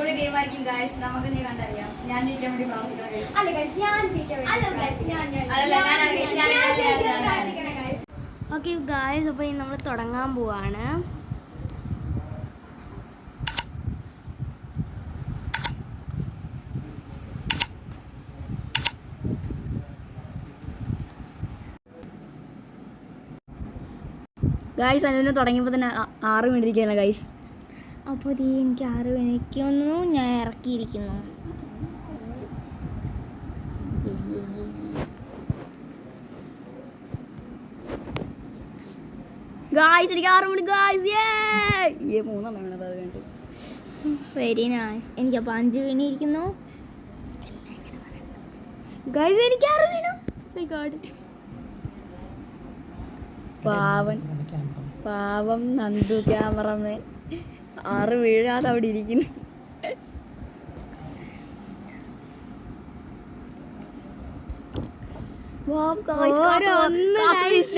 അടിപൊളി ഗെയിം ആയിരിക്കും ഗൈസ്. നമുക്ക് നീ കണ്ടറിയാം. ഞാൻ ജയിക്കാൻ വേണ്ടി പ്രാർത്ഥിക്കണം ഗൈസ്. അല്ല ഗൈസ് ഞാൻ ജയിക്കാൻ വേണ്ടി. അല്ല ഗൈസ് ഞാൻ ഓക്കെ ഗൈസ്, അപ്പോൾ നമ്മൾ തുടങ്ങാൻ പോവാണ്. ഗൈസ് അനുവിന് തുടങ്ങിയപ്പോൾ തന്നെ 6 മിനിറ്റ് ഗൈസ്. അപ്പോൾ ഇത് എനിക്ക് 6 മിനിറ്റ് ഞാൻ ഇറക്കിയിരിക്കുന്നു. ഗൈസ് എനിക്ക് 6 മിനിറ്റ് ഗൈസ്. ഏ 3 വേണത് അത് വേണ്ട. Very nice. എനിക്കപ്പോൾ 5 വീണിരിക്കുന്നു ഗൈസ്. എനിക്ക് 6 വീണു. My god. പാവം നന്ദു ക്യാമറമാൻ 6 വീഴാതെ അവിടെ ഇരിക്കുന്നു.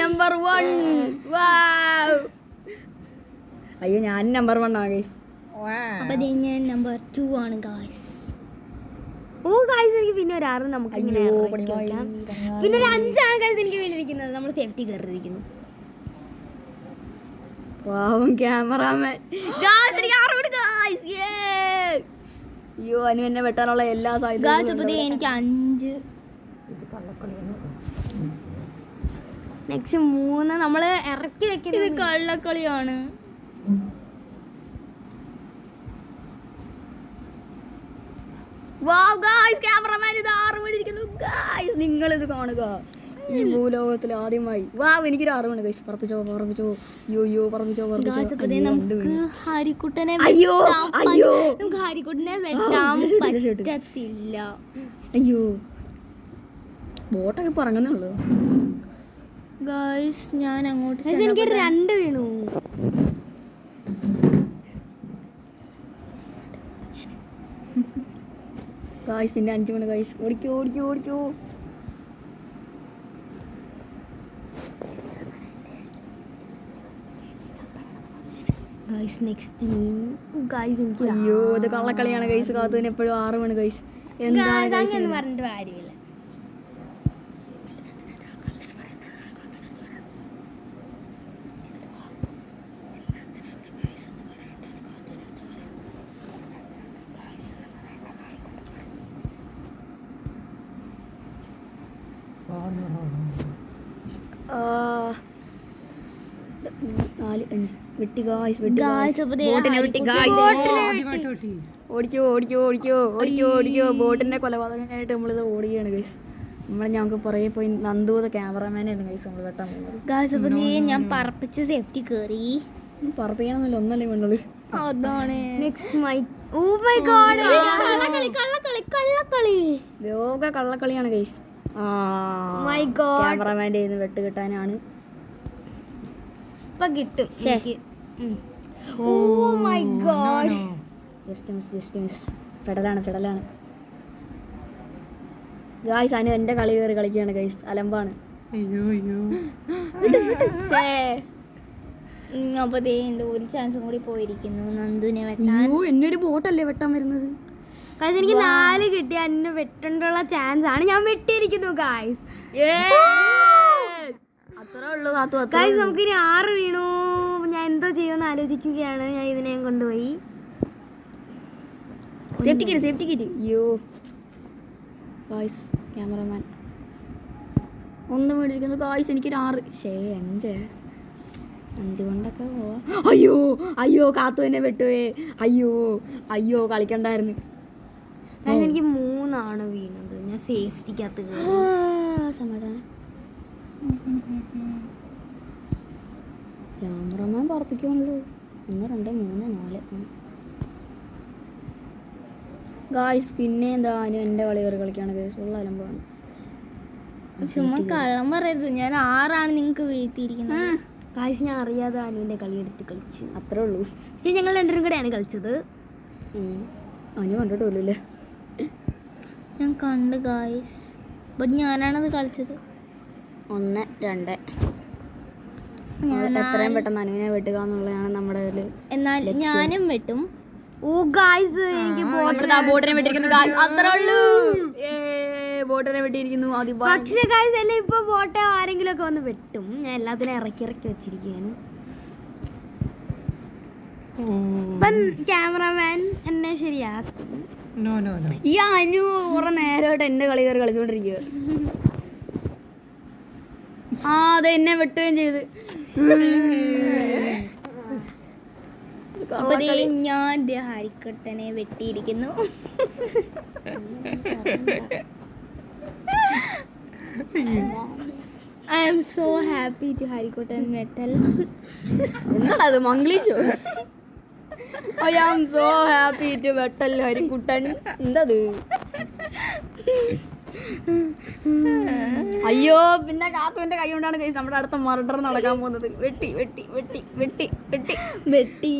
നമ്പർ 1. അയ്യോ ഞാൻ നമ്പർ 1 ആ ഗൈസ്. അപ്പോൾ ഞാൻ നമ്പർ 2 ആണ് ഗൈസ്. ഓ ഗൈസ് എനിക്ക് പിന്നെ ഒരു 6 നമുക്ക് ഇങ്ങനെ വെക്കാം. പിന്നെ ഒരു 5 ആണ് ഗൈസ് എനിക്ക് വീണിരിക്കുന്നത്. നമ്മൾ സേഫ്റ്റി കയറിയിരിക്കുന്നു. പാവം ക്യാമറാമാൻ. അയ്യോ അനു എന്നെ വെട്ടാനുള്ള എല്ലാ സാധ്യതയും. എനിക്ക് 5. നെക്സ്റ്റ് 3 നമ്മൾ ഇറക്കി വെക്കുന്നത്. ഇത് കള്ളക്കളിയാണ്. ക്യാമറമാൻ ഇത് 6 മണി ഇരിക്കുന്നു ഗൈസ്. നിങ്ങളിത് കാണുക. ഈ ഭൂലോകത്തിൽ ആദ്യമായി എനിക്കൊരു 6 മണി ഗൈസ്. പറപ്പിച്ചോ യോ പറപ്പിച്ചോ. നമുക്ക് ഹരിക്കുട്ടനെ വെട്ടാൻ പറ്റത്തില്ല. അയ്യോ ബോട്ടൊക്കെ പറങ്ങുന്നേ ഉള്ളൂ ഗൈസ്. ഞാൻ അങ്ങോട്ട് എനിക്ക് 2 വീണു. ഗൈസ് പിന്നെ 5 മണി ഗൈസ്. ഓടിക്കോ. ഗൈസ് നെക്സ്റ്റ് ഗൈസ് എനിക്ക് അയ്യോ ഇത് കള്ളക്കളിയാണ് ഗൈസ്. കാത്തുവിന് എപ്പോഴും 6 മണി ഗൈസ്. എന്താണ് പറഞ്ഞിട്ട് കാര്യമില്ല. ഓടിക്കോ. ബോട്ടിന്റെ കൊലപാതകമായിട്ട് നമ്മളിത് ഓടുകയാണ് ഗൈസ്. ഞങ്ങൾക്ക് പുറകെ പോയി നന്ദൂത ക്യാമറമാനായിരുന്നു ഗൈസ് നമ്മൾ വെട്ടാൻ പോകുന്നത്. ഞാൻ പറപ്പിച്ച് സേഫ്റ്റി കയറി. പറപ്പിക്കണമെന്നില്ല, ഒന്നല്ലേ വേണ്ടുള്ളൂ. അതാണ് കള്ളക്കളി. ലോക കള്ളക്കളിയാണ് ഗൈസ്. ക്യാമറമാൻ്റെ വെട്ട് കിട്ടാനാണ്. ഇപ്പൊ കിട്ടും. Oh my god. Just miss. ഫെഡലാണ് ഗൈസ്. അനു എൻ്റെ കളി കയറി കളിക്കുകയാണ് ഗൈസ്. അലമ്പാണ്. അപ്പൊ എന്റെ ഒരു ചാൻസും കൂടി പോയിരിക്കുന്നു നന്ദുവിനെ വെട്ടാൻ. എന്നൊരു ബോട്ടല്ലേ വെട്ടാൻ വരുന്നത്. ഗൈസ് എനിക്ക് 4 കിട്ടി. എന്നെ വെട്ടേണ്ടുള്ള ചാൻസ് ആണ്. ഞാൻ വെട്ടിയിരിക്കുന്നു ഗൈസ്. അത്രേ ഉള്ളൂ ഗൈസ്. നമുക്ക് ഇനി 6 വീണു. ഞാൻ എന്തോ ചെയ്യുമെന്ന് ആലോചിക്കുകയാണ്. ഞാൻ ഇതിനെ കൊണ്ടുപോയി സേഫ്റ്റി കിറ്റ്. അയ്യോ ഗൈസ് ക്യാമറമാൻ 1 മേടിയിരിക്കുന്നു ഗൈസ്. എനിക്കൊരു 6 5 കൊണ്ടൊക്കെ പോവാ. അയ്യോ കാത്തു എന്നെ വെട്ടുവേ. അയ്യോ കളിക്കണ്ടായിരുന്നു. എനിക്ക് 3 ആണ് വീണത്. ഞാൻ സേഫ്റ്റിക്കകത്ത് സമാധാനം. ക്യാമറമാൻ പറപ്പിക്കുള്ളൂ. 1 2 3 4 ഗായ്സ്. പിന്നെ എന്താ എൻ്റെ കളി കയറി കളിക്കാണ് ഗൈസ്. ഉള്ള അലമ്പാണ്. ചുമ്മാ കള്ളം പറയരുത്. ഞാൻ 6 ആണ് നിങ്ങൾക്ക് വീഴ്ത്തിയിരിക്കുന്നത് ഗായ്സ്. ഞാൻ അറിയാതെ അനുവിൻ്റെ കളി എടുത്ത് കളിച്ചു. അത്രേ ഉള്ളൂ. പക്ഷേ ഞങ്ങൾ 2 കൂടെയാണ് കളിച്ചത്. അനു കണ്ടിട്ടില്ലേ? ഞാൻ കണ്ട് ഗായ്സ്. ബട്ട് ഞാനാണത് കളിച്ചത്. 1 2 എത്രയും പെട്ടെന്ന് അനുവിനെ വെട്ടുക എന്നുള്ളതാണ് നമ്മുടെ ഇതിൽ. എന്നാൽ ഞാനും വെട്ടും. ഓ ഗായ്സ് എനിക്ക് ബോട്ടിനെ വെട്ടിയിരിക്കുന്നു guys. അത്രേ ഉള്ളൂ. ബോട്ടിനെ വെട്ടിയിരിക്കുന്നു. പക്ഷേ ഗായ്സ് അല്ലേ ഇപ്പൊ ബോട്ട് ആരെങ്കിലും ഒക്കെ വന്ന് വെട്ടും. ഞാൻ എല്ലാത്തിനും ഇറക്കി വെച്ചിരിക്കുകയാണ്. ഇപ്പം ക്യാമറമാൻ എന്നെ ശരിയാക്കും. ഈ അനു കുറെ നേരമായിട്ട് എന്റെ കളി കയറി കളിച്ചോണ്ടിരിക്കുക. അതെ എന്നെ വെട്ടുകയും ചെയ്ത്. അപ്പൊ ഞാൻ ഹരിക്കുട്ടനെ വെട്ടിയിരിക്കുന്നു. I am so happy to Harikuttan മെറ്റൽ. എന്താണ് അത് മംഗ്ലീഷോ? I am so happy to വെട്ടൽ ഹരിക്കുട്ടൻ. എന്തത്? അയ്യോ പിന്നെ കാത്തുവിന്റെ കൈ കൊണ്ടാണ് guys നമ്മുടെ അടുത്ത മർഡർ നടക്കാൻ പോകുന്നത്. വെട്ടി വെട്ടി വെട്ടി വെട്ടി വെട്ടി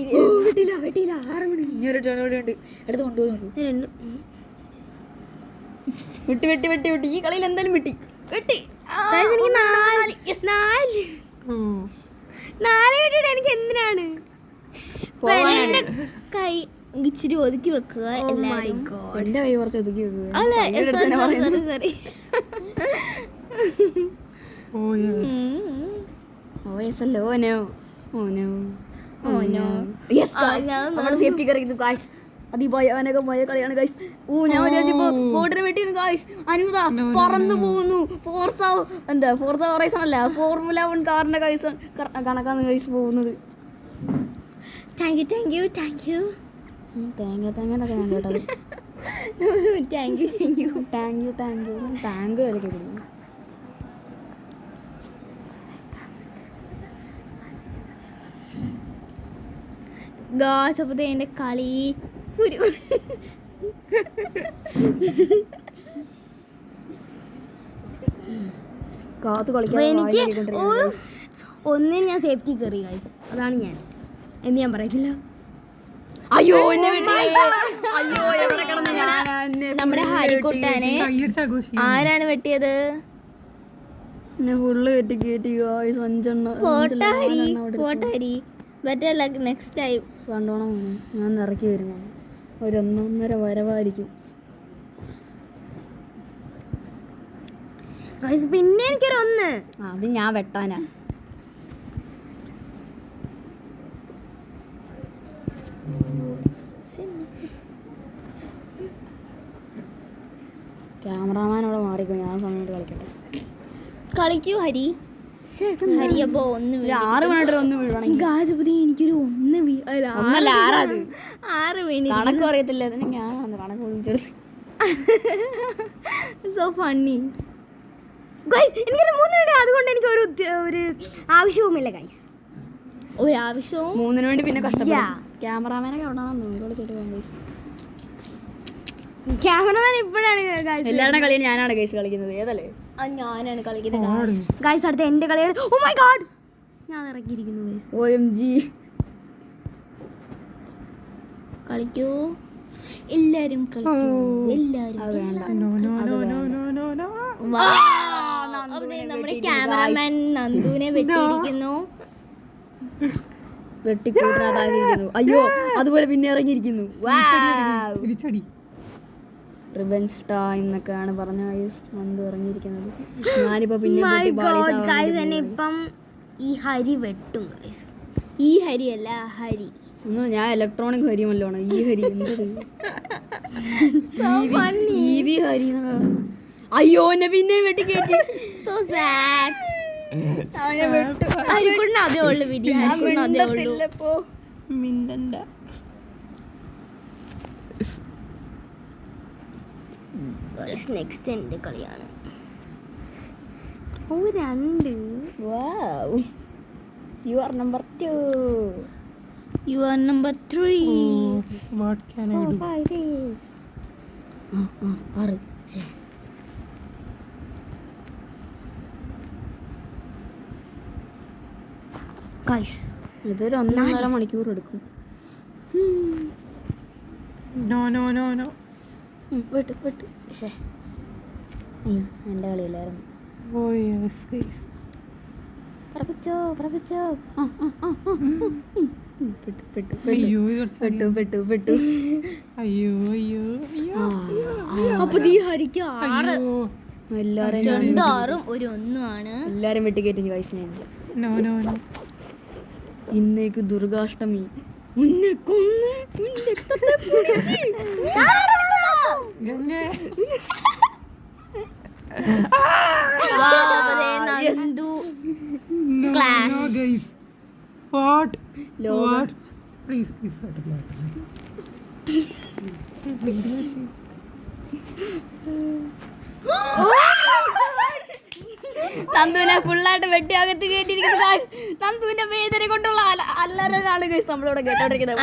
വെട്ടിയില്ല 6 മണി. ഇനിയൊരു ഉണ്ട് എടുത്ത് കൊണ്ടുപോകുന്നു. വെട്ടി വെട്ടി വെട്ടി വെട്ടി ഈ കളിയിൽ എന്തായാലും വെട്ടി വെട്ടി. എനിക്ക് 4 വെട്ടിട്ട് എനിക്ക് എന്തിനാണ് എന്റെ കൈ ഇച്ചിരി ഒതുക്കി വെക്കുക. എന്റെ കൈ കുറച്ച് ഒതുക്കി വെക്കുക. സോറി. സേഫ്റ്റി കറിയുന്നു ഗായ്സ്. അതിഭയാനകമായ കളിയാണ് ഗൈസ്. ഞാൻ വിചാരിച്ചപ്പോ ബോട്ടിനെ വെട്ടിയിരുന്നു ഗായ്സ്. അനുത പറന്നു പോകുന്നു. ഫോർസ ഹൊറൈസൺ അല്ല, ഫോർമുല 1 കാറിന്റെ ഗൈസ് കണക്കാണ് ഗൈസ് പോകുന്നത്. താങ്ക് യു തേങ്ങ എന്നൊക്കെ ഞാൻ കേട്ടത്. ടാങ്ക് കളിക്കാൻ പിടിക്കുന്നു. ഗാച്ചപ്പത്തെ എൻ്റെ കളി കാത്തു കളിക്കാൻ എനിക്ക് ഒന്നിന് ഞാൻ സേഫ്റ്റി കയറി ഗൈസ്. അതാണ് ഞാൻ എന്ന് ഞാൻ പറയത്തില്ല. അയ്യോ എന്നെ അയ്യോ എവിടെ കിടന്നു ഞാൻ. നമ്മുടെ ഹരിക്കുട്ടനെ ആരാണ് വെട്ടിയത്? ഫുള്ള് കയറ്റി കയറ്റി ഗായ്സ്. 5 പോട്ടഹരി ബെറ്റർ ലക്ക് നെക്സ്റ്റ് ടൈം. കണ്ടോണം ഞാൻ ഇറക്കി വരുന്നു. ഒരു 1.5 വരവായിരിക്കും. പിന്നെ എനിക്കൊരു 1 അത് ഞാൻ വെട്ടാനാ. ക്യാമറാമാൻ അവിടെ മാറിക്കോ. ഞാൻ സമയത്ത് കളിക്കട്ടെ. കളിക്കൂ ഹരി. ഹരി അപ്പോ 1 6 മിനിറ്റ് 1 വീഴണമെങ്കിൽ ഗാജപതി എനിക്കൊരു 1 6 വീണി. കണക്ക് അറിയത്തില്ല. അതിന് ഞാൻ കണക്ക് വിളിച്ചെടുത്ത്. So funny guys. എനിക്കൊരു 3 വീട്. അതുകൊണ്ട് എനിക്ക് ഒരു ആവശ്യവുമില്ല ഗൈസ്. ഒരു ആവശ്യവും 3 വേണ്ടി പിന്നെ കഷ്ടപ്പെടാം. ക്യാമറാമാനൊക്കെ അവിടെ കളിച്ചിട്ട് പോകാം ഗൈസ്. ക്യാമറമാൻ ഇപ്പോഴാണ് എല്ലാവരുടെ കളിയും ഞാനാണ് ഗൈസ് കളിക്കുന്നത്. ഏതല്ലേ? ഞാനാണ് കളിക്കുന്നത് ഗൈസ്. അടുത്ത എന്റെ കളിയാണ്. ഓ മൈ ഗോഡ് ഞാൻ ഇറക്കിയിരിക്കുന്നു ഗൈസ്. OMG കളിക്കൂ എല്ലാരും കളിക്കൂ. എല്ലാരും നമ്മുടെ ക്യാമറമാൻ നന്ദുവിനെ വെട്ടിയിരിക്കുന്നു. വെട്ടിക്കൂട്ടാതായിരിക്കുന്നു. അയ്യോ അതുപോലെ പിന്നെ ഇറങ്ങിയിരിക്കുന്നു. റിവെഞ്ച് ടൈം എന്നൊക്കെയാണ് പറഞ്ഞ നന്ദു ഇറങ്ങിയിരിക്കുന്നത്. ഞാനിപ്പോ പിന്നെ ഇപ്പം ഈ ഹരി വെട്ടും ഗൈസ്. ഈ ഹരി അല്ല ഹരി. ഞാൻ ഇലക്ട്രോണിക് ഹരിയുമല്ലോണ്. ഈ ഹരി എന്തത്? ഹരി. അയ്യോ എന്നെ പിന്നെ വെട്ടിക്കേറ്റി. So sad. ഹരിക്കുണ്ണ അതേ ഉള്ളു വിധി. ഹരിക്കുണ്ണ അതേ ഉള്ളു. മിണ്ടണ്ട. നെക്സ്റ്റ് എന്റെ കളിയാണ്. 2. Wow. You are number 2. You are number 3. What can I do? 5, 6. 6. Guys, ഇതൊരു 1.5 മണിക്കൂർ എടുക്കും. No. വെട്ട്. അയ്യോ എൻ്റെ കളിയില്ലായിരുന്നു. Oh yes, guys. പറപ്പിച്ചോ പറപ്പിച്ചോ. അയ്യോ ഇത് കുറച്ച് പെട്ടു അയ്യോ അയ്യോ അയ്യോ അപ്പൊ ഈ ഹരിക്ക് 6. അയ്യോ എല്ലാരും 2 6ഉം ഒരു 1 ആണ്. എല്ലാരും വെട്ടിക്കേറ്റി ഗൈസ്. ഞാൻ നോ നോ നോ ഇന്നേക്ക് ദുർഗാഷ്ടമി. മുന്നെ കൊന്ന് രക്തത്തെ കുടിച്ച്. ഗംഗേ Nandu no Class. no guys what ലോക what please stop നന്ദുവിനെ ഫുള്ളായിട്ട് വെട്ടി അകത്ത് കയറ്റിയിരിക്കുന്നു ഗൈസ്. നന്ദുവിന്റെ വേദന കൊണ്ടുള്ള അല്ലറാണ് ഗൈസ് നമ്മളിവിടെ കേട്ടോണ്ടിരിക്കുന്നത്.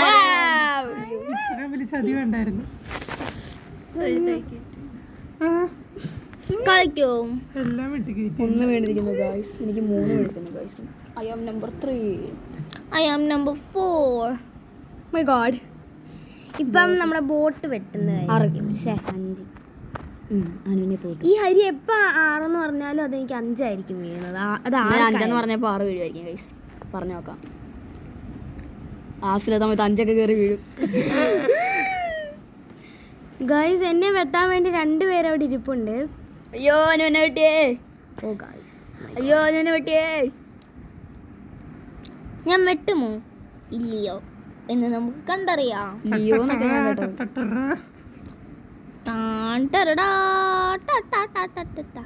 ഇത്രയും വലിയ ചതി വേണ്ടായിരുന്നു കളിക്കോ? എല്ലാം വെട്ടിക്കയറ്റി 1 വീണിരിക്കുന്നു ഗൈസ്. എനിക്ക് 3 വീണിരിക്കുന്നു guys. I am number 3. I am number 4. My god. ഇപ്പം നമ്മുടെ ബോട്ട് വെട്ടുന്നതായിരിക്കും. 5. അനുവിനെ പോയിട്ട് ഈ ഹരി എപ്പ 6 എന്ന് പറഞ്ഞാലും അതെനിക്ക് 5 ആയിരിക്കും വീഴുന്നത്. അത് 5 പറഞ്ഞപ്പോ 6 വീഴുമായിരിക്കും ഗൈസ്. പറഞ്ഞു നോക്കാം. ആവശ്യമില്ലാത്ത സമയത്ത് 5 കയറി വീഴും. ഗൈസ് എന്നെ വെട്ടാൻ വേണ്ടി 2 പേര് അവിടെ ഇരിപ്പുണ്ട്. അയ്യോ അനുവിനെ വെട്ടിയേ. ഓ ഗൈസ് അയ്യോ അനുവിനെ വെട്ടിയേ. ഞാൻ വെട്ടുമോ ഇല്ലയോ എന്ന് നമുക്ക് കണ്ടറിയാം. ലിയോ എന്നൊക്കെ ഞാൻ കേട്ടോ. ടാൻ ടരടാ ടാ ടാ ടാ ടാ ടാ ടാ.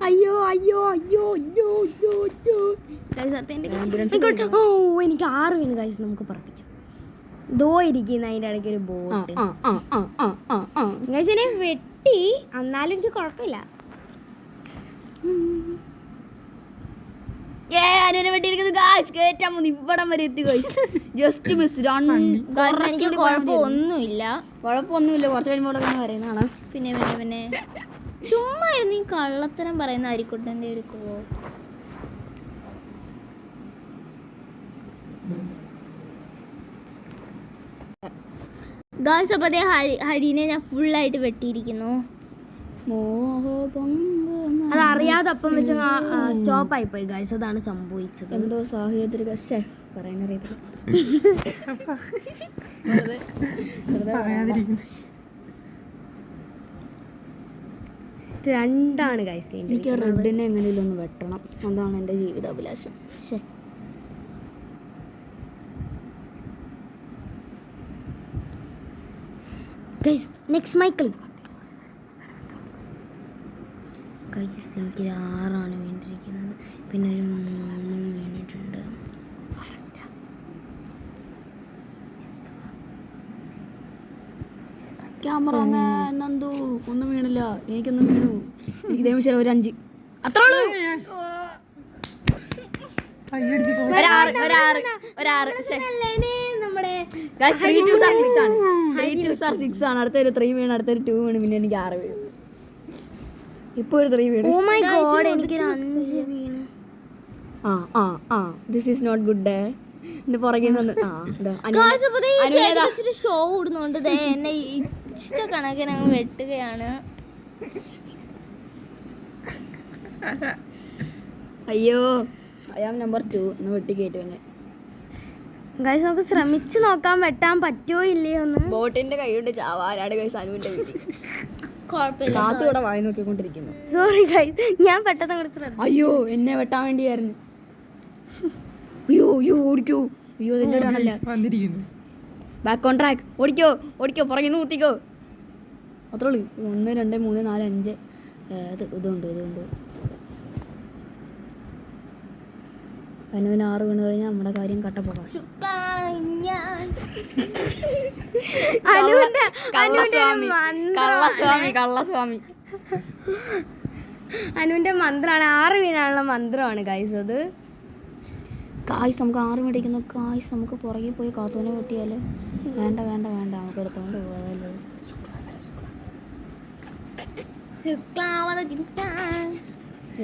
അയ്യോ അയ്യോ അയ്യോ അയ്യോ അയ്യോ അയ്യോ. ഗൈസ് ഓ എനിക്ക് 6 വീണ് ഗൈസ്. നമുക്ക് പറപ്പിക്കാം. ദോ ഇരിക്കുന്ന അതിൻ്റെ ഇടയ്ക്ക് ഒരു ബോട്ട്. ഗൈസ് എന്നെ വെട്ടി എന്നാലും എനിക്ക് കുഴപ്പമില്ല. അനുവിനെ വെട്ടിയിരിക്കുന്നു ഗൈസ്. കേറ്റാൻ മതി ഇവിടം വരെ എത്തി ഗൈസ്. Just miss. എനിക്ക് കുഴപ്പമൊന്നുമില്ല. കുഴപ്പമൊന്നുമില്ല. കുറച്ച് കഴിയുമ്പോൾ പറയുന്നതാണ്. പിന്നെ പിന്നെ പിന്നെ ചുമ്മാ ഇരുന്ന് ഈ കള്ളത്തരം പറയുന്ന അരിക്കുട്ടൻ്റെ ഒരു കോ. ഗായ്സ് അപ്പോൾ ഹരിനെ ഞാൻ ഫുള്ളായിട്ട് വെട്ടിയിരിക്കുന്നു. അത് അറിയാതെ അപ്പം വെച്ച് സ്റ്റോപ്പ് ആയിപ്പോയി ഗായ്സ്. അതാണ് സംഭവിച്ചത്. എന്തോ സാഹചര്യത്തിൽ പറയാനറിയത്തില്ല. പറയാതിരിക്കുന്നു 2 ഗായ്സ്. എനിക്ക് റെഡിനെ എങ്ങനെയും ഒന്ന് വെട്ടണം. അതാണ് എൻ്റെ ജീവിതാഭിലാഷം. Guys next Michael. ഗൈസ് എനിക്ക് 6 ആണ് വേണ്ടിയിരിക്കുന്നത്. പിന്നെ ഒരു 3 വീണിട്ടുണ്ട്. ക്യാമറമാൻ നന്ദു ഒന്നും വീണില്ല. എനിക്കൊന്നും വീണു. എനിക്ക് ദൈവം ഒരു 5 അത്രേ ഉള്ളൂ. ഒരു 6 നമ്മുടെ 3 2 6 ആണ്. 3 2 6 ആണ്. അടുത്തൊരു 3 വീണ്. അടുത്തൊരു 2 വീണ്. പിന്നെ എനിക്ക് 6 വീണു. ഇപ്പൊ ഒരു 3 വീണ്. ഓ മൈ ഗോഡ് എനിക്കൊരു 5 വീണ്. This is not good day. എന്റെ പുറകെ ഷോ ഇടുന്നുണ്ട്. എന്നെ ഇഷ്ട കണക്കിന് അങ്ങ് വെട്ടുകയാണ്. അയ്യോ ഐ ആം നമ്പർ 2 എന്ന് വെട്ടി കയറ്റുവന്നെ. ഗൈസ് നമുക്ക് ശ്രമിച്ചു നോക്കാം വെട്ടാൻ പറ്റുമോ ഇല്ലയോ എന്ന്. ബോട്ടിന്റെ കൈ കൊണ്ട് ചാവാരാണ് ഗൈസ് അനുവിന്റെ വീട്ടിൽ. കുഴപ്പമില്ല. നാത്തു ഇവിടെ വായി നോക്കിക്കൊണ്ടിരിക്കുന്നു. സോറി ഗൈസ് ഞാൻ പെട്ടെന്ന് അങ്ങോട്ട് ശ്രദ്ധ. അയ്യോ എന്നെ വെട്ടാൻ വേണ്ടിയായിരുന്നു. അയ്യോ അയ്യോ ഓടിക്കോ. അയ്യോ ഇതിന്റെ ഇടാണല്ല. വന്നിരിക്കുന്നു ബാക്ക് ഓൺ ട്രാക്ക്. ഓടിക്കോ ഓടിക്കോ. പുറകെ ഊത്തിക്കോ. അത്രേ ഉള്ളൂ. 1 2 3 4 5 ഇതുണ്ട്. അനുവിന് 6 വീണ് കഴിഞ്ഞാൽ നമ്മുടെ കാര്യം കട്ടപ്പോകാം. കള്ളസ്വാമി അനുവിന്റെ മന്ത്രമാണ്. 6 വീണാനുള്ള മന്ത്രമാണ് ഗൈസ് അത്. കായ്സ് നമുക്ക് 6 മേടിക്കുന്നു. കായ്സ് നമുക്ക് പുറകെ പോയി കാത്തോനെ വെട്ടിയാല്. വേണ്ട നമുക്ക് എടുത്തോണ്ട് പോകാമല്ലോ.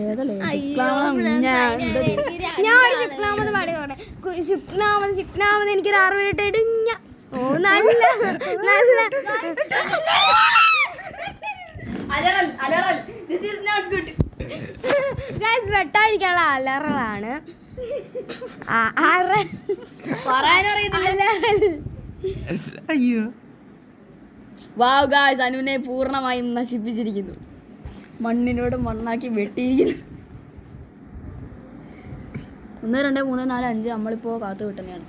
ഏതല്ലേ ഞാൻ ശുക്ലാമത് പാടിയോടെ. ശുക്ലാമത് എനിക്കൊരു 6 വീണിട്ടായിട്ട് ഓ നല്ല നല്ല ഗൈസ് വെട്ടാതിരിക്കാനുള്ള അലറലാണ്. പറയാനറിയത്തില്ല. അയ്യോ വാവ് ഗായ്സ്, അനുവിനെ പൂർണ്ണമായും നശിപ്പിച്ചിരിക്കുന്നു. മണ്ണിനോട് മണ്ണാക്കി വെട്ടിയിരിക്കുന്നു. 1 2 3 4 5 നമ്മളിപ്പോൾ കാത്തു വിട്ടുന്നതാണ്.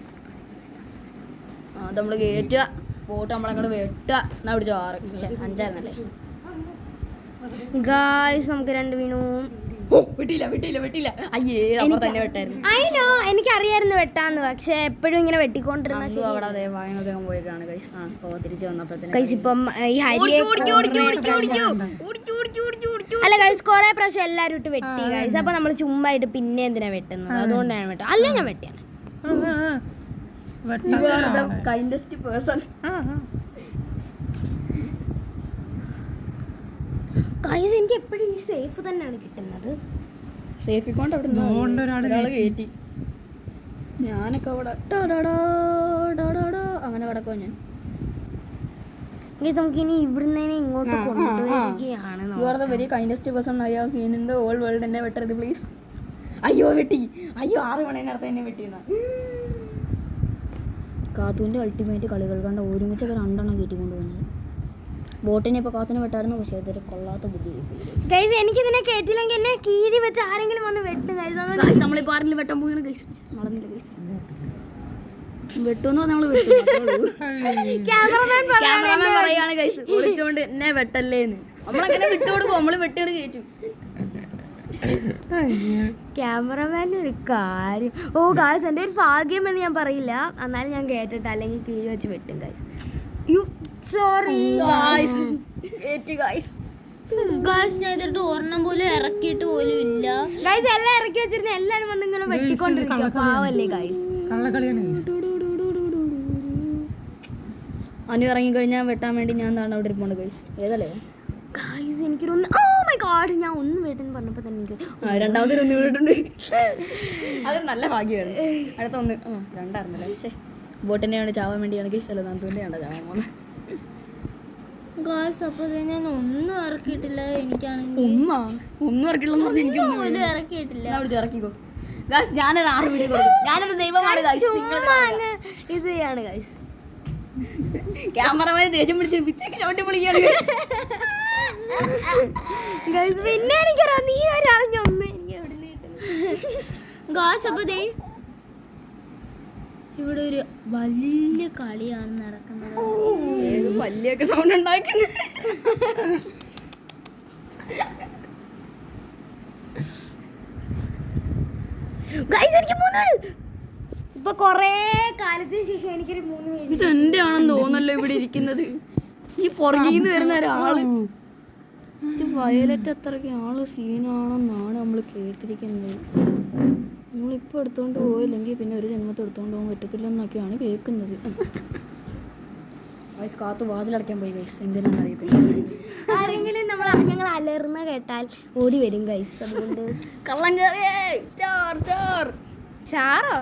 അത് നമ്മൾ കയറ്റുക, പോട്ട് നമ്മളങ്ങോട്ട് വെട്ടുക. എന്നാ പിടിച്ചോ 6 5ആയിരുന്നല്ലേ. ഗായ്സ് നമുക്ക് 2 വീണു. വെട്ടിയില്ല. അയ്യേ, അവർ തന്നെ വെട്ടായിരുന്നു. അയ്യോ എനിക്കറിയായിരുന്നു വെട്ടാന്ന്, പക്ഷെ എപ്പോഴും ഇങ്ങനെ വെട്ടിക്കൊണ്ടിരുന്ന നന്ദു അവിടെ അതേ വായനൊക്കെ പോയേക്കാണ് ഗൈസ്. തിരിച്ചു വന്നപ്പോഴത്തേന് ഗൈസ് ഇപ്പം ഈ ഹരിയെ അല്ല ഗൈസ് കൊറേ പ്രാവശ്യം എല്ലാരും ഇട്ട് വെട്ടി ഗൈസ്. അപ്പൊ നമ്മള് ചുമ്മായിട്ട് പിന്നെ എന്തിനാ വെട്ടുന്നത്? അതുകൊണ്ടാണ് വെട്ടം. അല്ല ഞാൻ വെട്ടിയാണ്. കൈൻഡസ്റ്റ് പേഴ്സൺ. ഗൈസ് എനിക്ക് എപ്പോഴും ഈ സേഫ് തന്നെയാണ് കിട്ടുന്നത്. സേഫിക്കൊണ്ട് അവിടെ ഒരാള് കയറ്റി. ഞാനൊക്കെ അവിടെ അങ്ങനെ കിടക്കുമോ ഞാൻ. ഗൈസ് നമുക്ക് ഇനി ഇവിടുന്ന് ഇങ്ങോട്ട് കൊണ്ടുവരികയാണ്. You are the very kindest person I have seen in the whole world. എന്നെ വെട്ടരുത് പ്ലീസ്. അയ്യോ 6 മണിനടുത്ത് എന്നെ വെട്ടിയെന്നാ. കാത്തൂൻ്റെ അൾട്ടിമേറ്റ് കളികൾ കണ്ട ഒരുമിച്ചൊക്കെ 2 എണ്ണം കയറ്റിക്കൊണ്ട് വന്നത്. ബോട്ടിനെ ഇപ്പോൾ കാത്തുനെ വെട്ടായിരുന്നു, പക്ഷേ അതൊരു കൊള്ളാത്ത ബുദ്ധി. ഗൈസ് എനിക്കിതിനെ കേട്ടില്ലെങ്കിൽ എന്നെ കീഴി വെച്ച് ആരെങ്കിലും വന്ന് വെട്ടും ഗൈസ്. നമ്മളിപ്പോൾ ആരെങ്കിലും വെട്ടാൻ പോവുകയാണ് ഗൈസ്. നടന്നില്ല ഗൈസ്. വെട്ടുമെന്ന് പറഞ്ഞാൽ നമ്മൾ വെട്ടും. ക്യാമറമാൻ പറയാണ് ഗൈസ്, വിളിച്ചോണ്ട് എന്നെ വെട്ടല്ലേന്ന്. നമ്മളങ്ങനെ വിട്ടുകൊടുക്കും, നമ്മൾ വെട്ടിയോട് കയറ്റും. ക്യാമറമാൻ്റെ ഒരു കാര്യം. ഓ ഗൈസ് എൻ്റെ ഒരു ഭാഗ്യം എന്ന് ഞാൻ പറയില്ല, എന്നാലും ഞാൻ കേട്ടിട്ട് അല്ലെങ്കിൽ കീഴ് വെച്ച് വെട്ടും guys. You sorry guys. Guys ഞാൻ ഇതിട്ട് ഒരെണ്ണം പോലും ഇറക്കിയിട്ട് പോലും ഇല്ല ഗൈസ്. എല്ലാം ഇറക്കി വെച്ചിരുന്ന എല്ലാരും വന്ന് ഇങ്ങനെ വെട്ടിക്കൊണ്ടിരിക്കുക. പാവല്ലേ ഗൈസ്. അനു ഇറങ്ങിക്കഴിഞ്ഞാൽ വെട്ടാൻ വേണ്ടി ഞാൻ എന്താണ് അവിടെ ഇരിപ്പുണ്ട് ഗൈസ്. ഏതല്ലേ ഗൈസ് എനിക്കൊരു ഓ മൈ ഗോഡ്, ഞാൻ ഒന്ന് വെട്ടെന്ന് പറഞ്ഞപ്പോൾ തന്നെ എനിക്ക് രണ്ടാമതൊരു 1 വീണിട്ടുണ്ട്. അത് നല്ല ഭാഗ്യമാണ്. അടുത്ത 1 2ആയിരുന്നല്ലേ. പക്ഷേ ബോട്ടിനെയാണ് ചാവാൻ വേണ്ടിയാണ് ഗൈസ്. അല്ല നന്ദുവിൻ്റെയാണ് ചാവാൻ പോകുന്നത് ഗൈസ്. അപ്പോൾ ഞാൻ ഒന്നും ഇറക്കിയിട്ടില്ല. എനിക്കാണെങ്കിൽ ഒന്നും ഇറക്കില്ലെന്ന് പറഞ്ഞാൽ എനിക്കൊന്നും ഇറക്കിയിട്ടില്ല. അവിടെ ഇറക്കിക്കോ ഗൈസ്. ഞാനൊരു 6 വീഡിയോ കൊടുക്കും. ഞാനൊരു ദൈവമാണ് ഗൈസ്. ഇത് ചെയ്യാണ് ഗൈസ്. ക്യാമറമാൻ ദേഷ്യം പിടിച്ച് പിച്ചയ്ക്ക് ചവിട്ടി പൊളിക്കുകയാണ് ഗൈസ്. പിന്നെ എനിക്കറിയാം നീ ഒരാളൊന്ന് എനിക്ക് എവിടെ നിന്ന് കിട്ടുന്നു ഗൈസ്. അപ്പോൾ ദേ ഇവിടെ ഒരു വലിയ കളിയാണ് നടക്കുന്നത്. വലിയൊക്കെ സൗണ്ട് ഉണ്ടാക്കുന്നത്. ഗൈസ് എനിക്ക് 3 ഇപ്പൊ കൊറേ കാലത്തിന് ശേഷം എനിക്കൊരു 3 വീട്. ഇത് എന്റെ ആണെന്ന് തോന്നല്ലോ ഇവിടെ ഇരിക്കുന്നത്. ഈ പുറകിന്ന് വരുന്ന ഒരാള്. വയലറ്റ് അത്രയ്ക്ക് ആള് സീനാണെന്നാണ് നമ്മൾ കേട്ടിരിക്കുന്നത്. നമ്മളിപ്പോൾ എടുത്തോണ്ട് പോയില്ലെങ്കിൽ പിന്നെ ഒരു ജന്മത്തെ എടുത്തോണ്ട് പോകാൻ പറ്റത്തില്ലെന്നൊക്കെയാണ് കേൾക്കുന്നത്. ഗൈസ് കാത്തു വാതിലടയ്ക്കാൻ പോയി ഗൈസ്. എന്തിനാണെന്ന് അറിയത്തില്ല. ആരെങ്കിലും ഞങ്ങൾ അലർന്ന കേട്ടാൽ ഓടി വരും ഗൈസ്. അതുകൊണ്ട് കള്ളം കയറിയേ. ചാറോ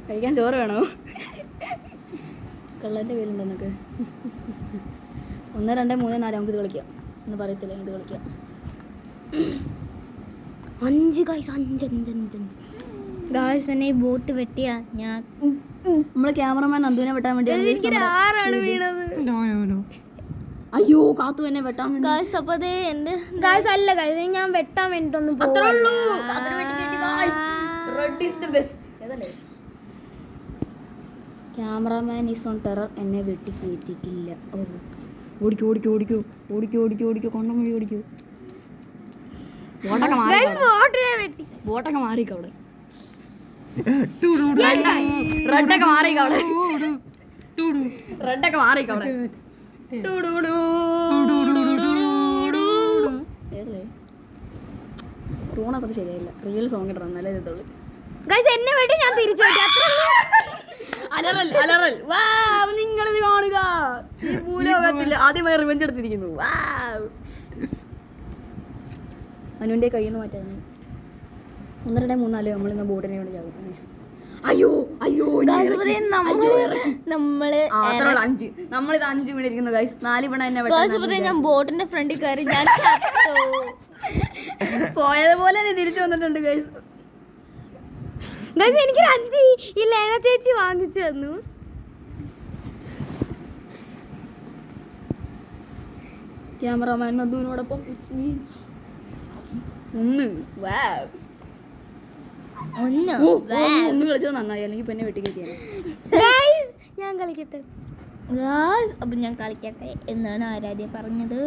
കഴിക്കാൻ ചോറ് വേണോ? കള്ളൻ്റെ പേരുണ്ടെന്നൊക്കെ. 1 2 3 4 നമുക്കിത് കളിക്കാം. ഒന്നും പറയത്തില്ല, ഇത് കളിക്കാം. 5 ഗൈസ്. 5 ഗൈസ് എന്നെ ഈ ബോട്ട് വെട്ടിയാ ഞാൻ നമ്മള് ക്യാമറമാൻ നന്ദുവിനെ വെട്ടാൻ വേണ്ടി 6 വീണത്. അയ്യോ കാത്തു എന്നെ വെട്ടാൻ വേണ്ടി ഗൈസ്. അപ്പോൾ ദേ എന്ത് ഗൈസ് അല്ല ഗൈസ് ഞാൻ വെട്ടാൻ വേണ്ടിട്ടൊന്നും ക്യാമറമാൻ ഈസ് ഓൺ ടെറർ. എന്നെ വെട്ടി കയറ്റിക്കില്ല. ഓടിക്കോ ഓടിക്കോ ഓടിക്കോ ഓടിക്കോ ഓടിക്കോ ഓടിക്കോ കൊണ്ടം വഴി ഓടിക്കോ. ബോട്ടൊക്കെ മാറിക്കോ അവിടെ. റെഡൊക്കെ മാറിക്കോ അവിടെ. റെഡൊക്കെ മാറിക്കോ അവിടെ. ടൂണപ്പത് ശരിയായില്ല. റിയൽ സോങ് ഇടണം എന്നാലേ ഇതുള്ളൂ ഗൈസ്. എന്നെ വെട്ടി ഞാൻ തിരിച്ചു അലറൽ അലറൽ. വാ നിങ്ങളിത് കാണുക. ഈ ഭൂലോകത്തിൽ ആദ്യമായി റിവെഞ്ച് എടുത്തിരിക്കുന്നു. വാ അനുവിൻ്റെ കയ്യിൽ നിന്ന് മാറ്റാൻ 1 2 3 4 നമ്മളിന്ന് ബോട്ടിനെ കൊണ്ട് ചാവും. അയ്യോ അയ്യോ നമ്മള് 5 നമ്മളിത് 5 വീണ് ഇരിക്കുന്നു ഗൈസ്. 4 വീണ എന്നെ ഞാൻ ബോട്ടിന്റെ ഫ്രണ്ടിൽ കയറി ഞാൻ പോയതുപോലെ തിരിച്ചു വന്നിട്ടുണ്ട് ഗൈസ്. ഗൈസ് എനിക്കൊരു 5 ഈ ലേന ചേച്ചി വാങ്ങിച്ചു തന്നു. ക്യാമറമാൻ നന്ദുവിനോടൊപ്പം ഇറ്റ്സ് മീ. ഒന്ന് ഒന്ന് കളിച്ചത് നന്നായി, അല്ലെങ്കിൽ പിന്നെ വെട്ടിക്കേറ്റിയാണ്. ഗൈസ് ഞാൻ കളിക്കട്ടെ. അപ്പം ഞാൻ കളിക്കട്ടെ എന്നാണ് ആരാധ്യ പറഞ്ഞത്.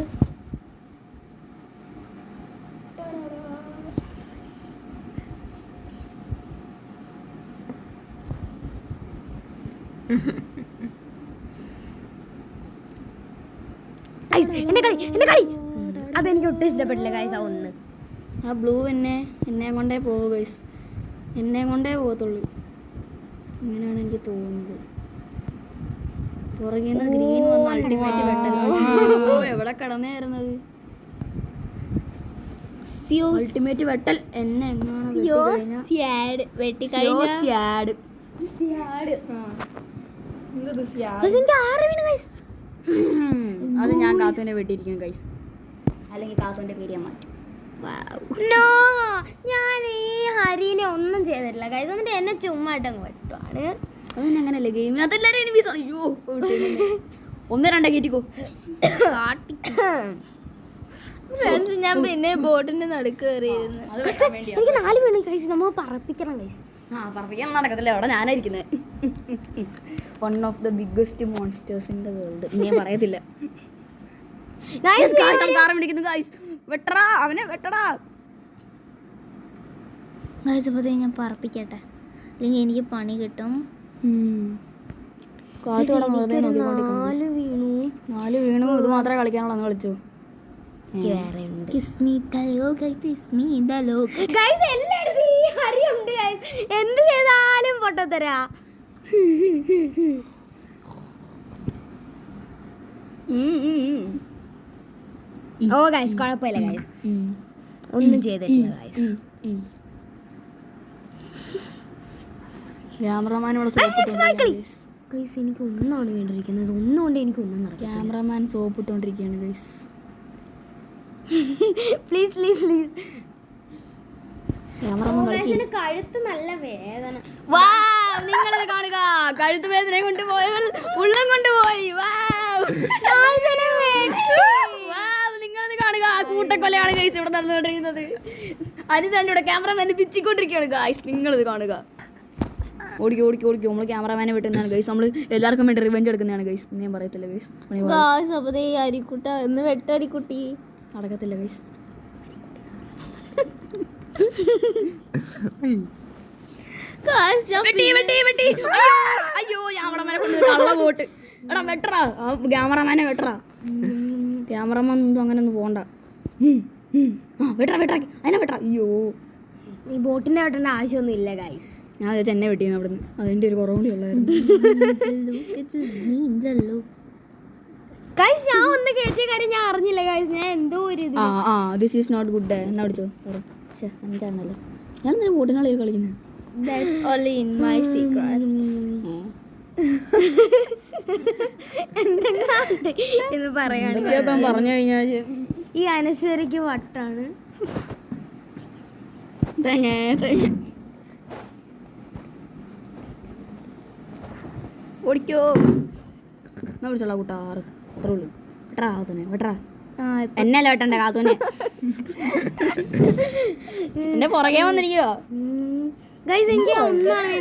എന്റെ കളി അതെനിക്ക് ഒട്ടും ഇഷ്ടപ്പെട്ടില്ല ഗൈസ്. ആ ഒന്ന് ആ ബ്ലൂ എന്നെ കൊണ്ടേ പോകൂ ഗൈസ്, എന്നെ കൊണ്ടേ പോകത്തുള്ളൂ, ഇങ്ങനെയാണ് എനിക്ക് തോന്നുന്നത്. പുറകിൽ നിന്ന് ഗ്രീൻ വന്ന് അൾട്ടിമേറ്റ് വെട്ടൽ. എവിടെ കടന്നായിരുന്നത് അൾട്ടിമേറ്റ് വെട്ടൽ. എന്നെ അത് ഞാൻ കാത്തുവിനെ വെട്ടിയിരിക്കും ഗൈസ്, അല്ലെങ്കിൽ കാത്തുവിന്റെ പേര് ഞാൻ മാറ്റും. ഞാൻ ഈ ഹരിനെ ഒന്നും ചെയ്തിട്ടില്ല ഗൈസ്. എന്നിട്ട് എന്നെ ചുമ്മാട്ടങ്ങ് വെട്ടുവാണ്. അതൊന്നും അങ്ങനല്ലേ, ഗെയിമിനകത്ത് എല്ലാവരും എനിമീസ് ആണ്. അയ്യോ 1-2 കയറ്റിക്കോ. ഫ്രണ്ട്സ് ഞാൻ പിന്നെ ബോട്ടിന്റെ നടുക്ക് കയറിയിരുന്നു. അത് വെട്ടാൻ വേണ്ടിയാ. എനിക്ക് 4 വേണം ഗൈസ്. നമ്മൾ പറപ്പിക്കണം ഗൈസ്. പറപ്പിക്കാൻ നടക്കത്തില്ല, അവിടെ ഞാനായിരിക്കുന്നത്. One of the biggest monsters in the world. ഇനി ഞാൻ പറയത്തില്ല. വെട്ടടാ അവനെ, വെട്ടടാ. ഗൈസ് അപ്പോൾ ഞാൻ പറപ്പിക്കട്ടെ, അല്ലെങ്കിൽ എനിക്ക് പണി കിട്ടും. 4 വീണു. 4 വീണു. ഇത് മാത്രമേ കളിക്കാനുള്ളൂ. അന്ന് കളിച്ചു. വേറെ ഉണ്ട് കിസ് മീ ദ ലോക, കിസ് മീ ദ ലോക. ഗൈസ് എല്ലായിടത്തും ഈ ഹരി ഉണ്ട് ഗൈസ്. എന്ത് ചെയ്താലും പൊട്ടത്തരാ. ഓ ഗൈസ് കുഴപ്പമില്ല ഗൈസ്, ഒന്നും ചെയ്തിട്ടില്ല ഗൈസ്. ക്യാമറമാൻ ഗൈസ് എനിക്ക് ഒന്നാണ് വേണ്ടിയിരിക്കുന്നത്. ഒന്നുകൊണ്ട് എനിക്ക് ഒന്നും നടക്കും. ക്യാമറമാൻ സോപ്പ് ഇട്ടോണ്ടിരിക്കുകയാണ് guys. Please please please. Cameraman കളിക്കും. കഴുത്ത് നല്ല വേദന. നിങ്ങളിത് കാണുക, കഴുത്ത് വേദന കൊണ്ടുപോയവൾ ഉള്ളം കൊണ്ടുപോയി. നിങ്ങളിത് കാണുക, കൂട്ടക്കൊലയാണ് ഗൈസ് ഇവിടെ നടന്നുകൊണ്ടിരിക്കുന്നത്. അനിതണ്ട് ഇവിടെ ക്യാമറമാനെ പിച്ചിക്കൊണ്ടിരിക്കുകയാണ് ഗൈസ്. നിങ്ങളിത് കാണുക. ഓടിക്കും ഓടിക്കും ഓടിക്കും. നമ്മൾ ക്യാമറമാനെ വെട്ടുന്നതാണ് ഗൈസ്. നമ്മൾ എല്ലാവർക്കും വേണ്ടി റിവെഞ്ച് എടുക്കുന്നതാണ് ഗൈസ്. ഞാൻ പറയത്തില്ല ഗൈസ്. ഗൈസ് അപ്പോൾ ഈ അരിക്കുട്ട എന്ന് വെട്ടരിക്കുട്ടി നടക്കത്തില്ല ഗൈസ്. അയ്യോ ക്യാമറമാനെ കൊണ്ട് കള്ള പോട്ട്. എടാ വെട്ടറാ, ക്യാമറമാനെ വെട്ടറാ. ക്യാമറമാൻ ഒന്നും അങ്ങനെ ഒന്നും പോണ്ട. വെട്ടറ വെട്ടറ അതിനെ വെട്ടറ. അയ്യോ ഈ ബോട്ടിന്റെ വെട്ടേണ്ട ആവശ്യമൊന്നും ഇല്ല ഗൈസ്. ഞാൻ വിചാരിച്ചു എന്നെ വെട്ടിയെന്ന് അവിടുന്ന്. അതിൻ്റെ ഒരു കുറവുകൂടി ഉള്ളായിരുന്നു. ഗൈസ് ഞാൻ ഒന്ന് കേട്ടിയ കാര്യം ഞാൻ അറിഞ്ഞില്ല ഗൈസ്. ഞാൻ എന്തോ ഒരു ഇത് ദിസ് ഈസ് നോട്ട് ഗുഡ്. എന്നാ പിടിച്ചോ. പക്ഷേ 5 ഞാൻ എന്തിനാ ബോട്ടിനാളെ കളിക്കുന്നത്? That's only in my secret. എന്ന് പറയാണ്. ഇതൊക്കെ പറഞ്ഞു കഴിഞ്ഞാൽ ഈ അനശ്വരയ്ക്ക് വട്ടാണ്. ഓടിക്കോ. എന്നാ പിടിച്ചോളാം കൂട്ടാറ്. അത്രേ ഉള്ളൂ. വെട്ടറാ കാത്തൂനെ, വെട്ടറാ. എന്നല്ല വെട്ടണ്ടേ കാത്തൂനെ. എന്റെ പുറകെ വന്നിരിക്കോ ഗൈസ്. എനിക്ക് ഒന്നാണ്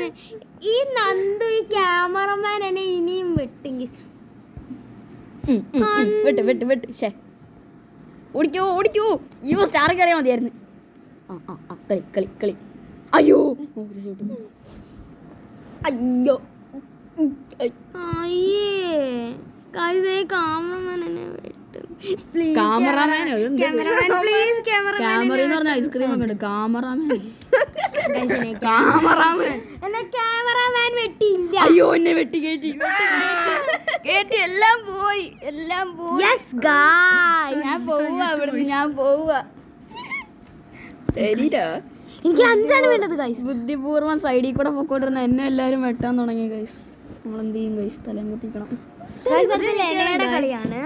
ഈ നന്ദു ഈ ക്യാമറമാൻ എന്നെ ഇനിയും വെട്ടെങ്കിൽ. വെട്ട് വെട്ട് വെട്ട്. ശേ ഓടിക്കോ ഓടിക്കോ. അയ്യോ സ്റ്റാർ കയറിയാൽ മതിയായിരുന്നു. കളി കളി കളി. അയ്യോ അയ്യോ ക്യാമറയെന്ന് പറഞ്ഞ ഐസ്ക്രീം ഒക്കെ ഉണ്ട്. ക്യാമറമാൻ വെട്ടിയില്ല. അയ്യോ എന്നെ വെട്ടി കയറ്റി കയറ്റി. എല്ലാം പോയി, എല്ലാം പോയി. ഞാൻ പോവുക അവിടുന്ന്, ഞാൻ പോവുക. എനിക്ക് 5 വേണ്ടത് ഗൈസ്. ബുദ്ധിപൂർവ്വം സൈഡിൽ കൂടെ പൊക്കോണ്ടിരുന്ന എന്നെ എല്ലാവരും വെട്ടാൻ തുടങ്ങി ഗൈസ്. നമ്മളെന്ത് ചെയ്യും ഗൈസ്? തലയും കുത്തിക്കണം. കളിയാണ്.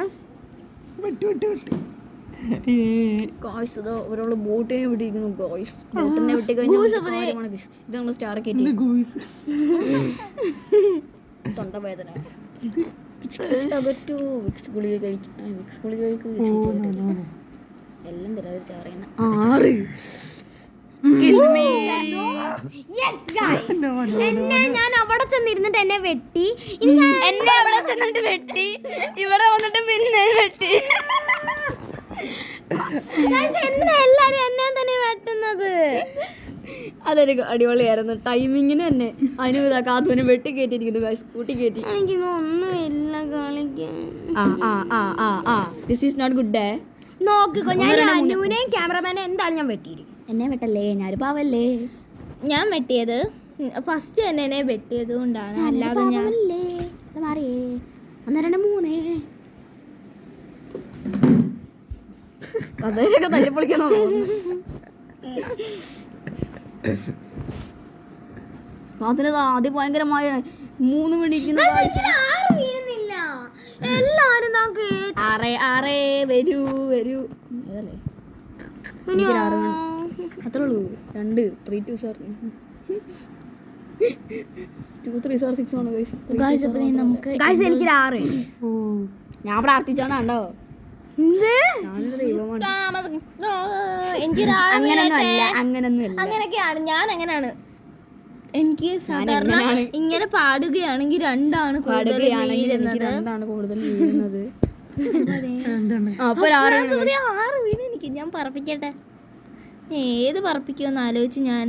ഗോയ്സ് ഇതോ ഒരാള് ബോട്ടിനെ വിട്ടിരിക്കുന്നു ഗോയ്സ്. ബോട്ടിനെ വിട്ടി കഴിഞ്ഞാൽ ഇത് നമ്മൾ സ്റ്റാർ കയറ്റി തൊണ്ടവേദന വിക്സ് ഗുളിക കഴിക്കും. വിക്സ് ഗുളിക കഴിക്കും എല്ലാം തരാം ചാറിയുന്ന 6. എന്നെ ഞാൻ അവിടെ ചെന്നിരുന്നിട്ട് എന്നെ വെട്ടി. ഇനി ഞാൻ എന്നെ അവിടെ ചെന്നിട്ട് വെട്ടി, ഇവിടെ വന്നിട്ട് പിന്നെ വെട്ടി. എന്തിനാ എല്ലാരും എന്നെ തന്നെ വെട്ടുന്നത്? അതൊരു അടിപൊളിയായിരുന്നു. ടൈമിങ്ങിന് തന്നെ അനു കാത്തുവിനെ വെട്ടി കയറ്റിയിരിക്കുന്നു ഗൈസ്, കൂട്ടി കയറ്റി. എനിക്ക് ഒന്നുമില്ല കളിക്കാൻ. This is not good day. നോക്കിക്കോ, ഞാൻ അനുവിനെയും ക്യാമറമാനെ എന്തായാലും ഞാൻ വെട്ടിയിരിക്കും. എന്നെ വെട്ടല്ലേ, ഞാനൊരു പാവല്ലേ. ഞാൻ വെട്ടിയത് ഫസ്റ്റ് തന്നെ എന്നെ വെട്ടിയത് കൊണ്ടാണ്, അല്ലാതെ ഞാൻ മാറിയേ 1 2 3 കസേരയൊക്കെ തല്ലിപ്പൊളിക്കണോ? ആദ്യം ഭയങ്കരമായ 3 മണിക്കുന്ന എല്ലാരും 6 വരൂ വരൂ. ഏതല്ലേ അത്രേ ഉള്ളൂ. 2 3 2 സാർ 2 3 സാർ 6 ആണ് ഗൈസ്. നമുക്ക് എനിക്ക് 6. ഞാൻ പ്രാർത്ഥിച്ചാണ് കണ്ടോ. ഞാനൊരു ദൈവമാണ്. അങ്ങനൊന്നും അങ്ങനെയൊക്കെയാണ്, ഞാൻ അങ്ങനെയാണ്. എനിക്ക് സാധാരണ ഇങ്ങനെ പാടുകയാണെങ്കിൽ 2 ആണ് പാടുകയാണെങ്കിൽ എനിക്ക് 2 ആണ് കൂടുതൽ വീഴുന്നത്. അപ്പൊ 6 വീണ് എനിക്ക്. ഞാൻ പറപ്പിക്കട്ടെ, ഏത് പറപ്പിക്കുമെന്ന് ആലോചിച്ച് ഞാൻ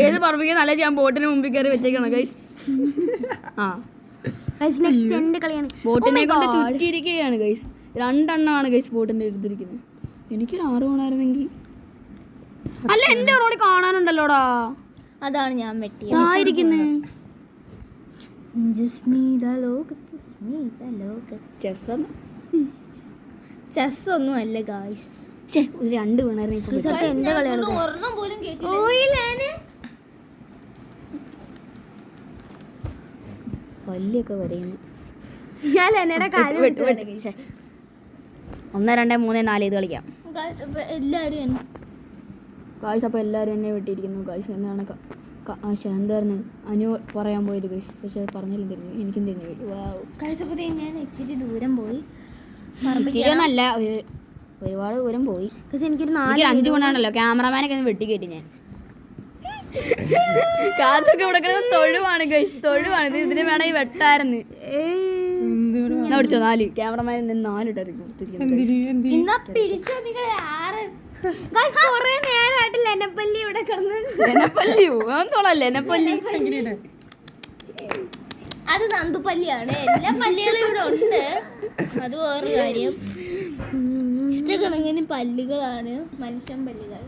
ഏത് പറപ്പിക്കുന്ന നല്ല ഞാൻ ബോട്ടിന് മുമ്പിൽ കയറി വെച്ചേക്കണം ഗൈസ്. എന്റെ കളിയാണ്. ബോട്ടിനെ കൊണ്ട് ചുറ്റിയിരിക്കുകയാണ് ഗൈസ്. 2 എണ്ണമാണ് ഗൈസ് ബോട്ടിന്റെ എടുത്തിരിക്കുന്നത്. എനിക്കൊരു 6 വേണമായിരുന്നെങ്കിൽ. അല്ല എന്റെ റോഡിൽ കാണാനുണ്ടല്ലോടാ. അതാണ് ഞാൻ വെട്ടിയത്. ചെസ് ഒന്നും അല്ല ഗായ്സ്. 2 വേണമായിരുന്നു. എന്റെ കളിയാണ്. ഒരെണ്ണം പോലും പല്ലൊക്കെ വരയുന്നു. ഞാൻ എന്നയുടെ കാര്യം 1 2 3 4 ഇത് കളിക്കാം എല്ലാവരും. ഗായ്സ് അപ്പോൾ എല്ലാവരും എന്നെ വെട്ടിയിരിക്കുന്നു ഗായ്സ്. എന്നാണ് എന്തായിരുന്നു അനു പറയാൻ പോയത് ഗൈസ്, പക്ഷെ പറഞ്ഞില്ല തിരിഞ്ഞു. എനിക്കും തിരിഞ്ഞു പോയി. കഴിച്ചപ്പോഴേ ഞാൻ ഇച്ചിരി ദൂരം പോയി. ഇച്ചിരിയൊന്നല്ല, ഒരുപാട് ദൂരം പോയി. എനിക്കൊരു 5 ഗുണാണല്ലോ. ക്യാമറമാനൊക്കെ ഒന്ന് വെട്ടിക്കയറ്റി ഞാൻ. കാത്തൊക്കെ ഇവിടെ കിടന്ന് തൊഴുവാണ് ഗൈസ്, തൊഴുവാണ്. ഇതിന് വേണമെങ്കിൽ വെട്ടായിരുന്നു. പിടിച്ചോ 4 ക്യാമറമാൻ 4 ഇട്ടായിരിക്കും. കൊറേ നേരമായിട്ട് ലെനപ്പല്ലി ഇവിടെ കിടന്ന്. അത് നന്ദുപല്ലിയാണ്. എല്ലാ പല്ലികളും ഇവിടെ ഉണ്ട്, അത് വേറൊരു കാര്യം. ഇഷ്ടക്കണക്കിന് പല്ലുകളാണ് മനുഷ്യൻ പല്ലുകൾ.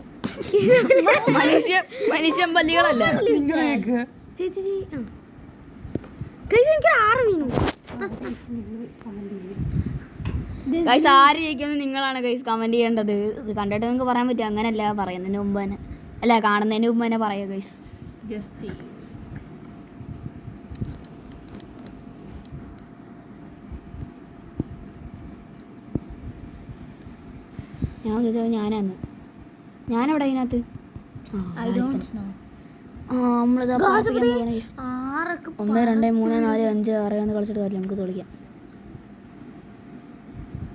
മനുഷ്യൻ പല്ലികളല്ല. ചേച്ചി എനിക്ക് 6 വീണു. ഗൈസ് ആര് ജയിക്കുമെന്ന് നിങ്ങളാണ് ഗൈസ് കമന്റ് ചെയ്യേണ്ടത്. ഇത് കണ്ടിട്ട് നിങ്ങൾക്ക് പറയാൻ പറ്റും. അങ്ങനെയല്ല, പറയുന്നതിന് മുമ്പ് തന്നെ അല്ല, കാണുന്നതിന് മുമ്പ് തന്നെ പറയാം ഗൈസ്. ജസ്റ്റ് ഞാൻ ഞാനാന്ന് ഞാനവിടെ അതിനകത്ത് നമ്മളിതാ 1 2 3 4 5 6 എന്ന് കളിച്ചിട്ട് കാര്യമില്ല. നമുക്ക് കളിക്കാം.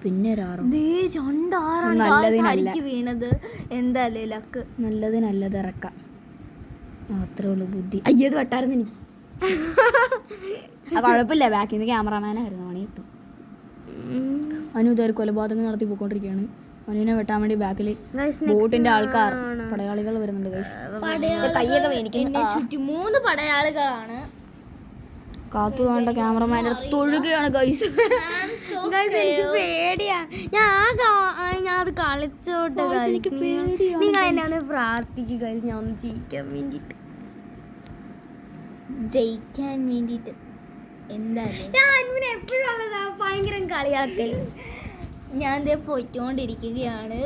പിന്നെ ഒരു 6 വീണത് എന്തായാലും ലക്ക്. നല്ലത് ഇറക്കാം. അത്രേ ഉള്ളൂ ബുദ്ധി. അയ്യത് വെട്ടായിരുന്നു എനിക്ക്. കുഴപ്പമില്ല, ബാക്കിൽ നിന്ന് ക്യാമറമാനായിരുന്നു. പണി കിട്ടും. അനു ഇതൊരു കൊലപാതകം നടത്തി പോയിക്കൊണ്ടിരിക്കുകയാണ്. അനുവിനെ വെട്ടാൻ വേണ്ടി ബാക്കിൽ ബോട്ടിന്റെ ആൾക്കാർ പടയാളികൾ വരുന്നുണ്ട് ഗൈസ്. കയ്യൊക്കെ മേടിക്കുന്നു. ചുറ്റും 3 പടയാളികളാണ്. കാത്തു വേണ്ട ക്യാമറമാൻ്റെ അടുത്ത് തൊഴുകയാണ് ഗൈസ്. പേടിയാണ്. ഞാൻ അത് കളിച്ചോട്ടെ. നിങ്ങൾ എന്നെ ഒന്ന് പ്രാർത്ഥിക്കുക ഗൈസ്, ഞാൻ ഒന്ന് ജയിക്കാൻ വേണ്ടിട്ട്. എന്തായാലും ഞാൻ അനുവിനെ എപ്പോഴും ഉള്ളതാ ഭയങ്കര കളിയാക്കൽ. ഞാൻ ദേ പോയിക്കൊണ്ടിരിക്കുകയാണ്.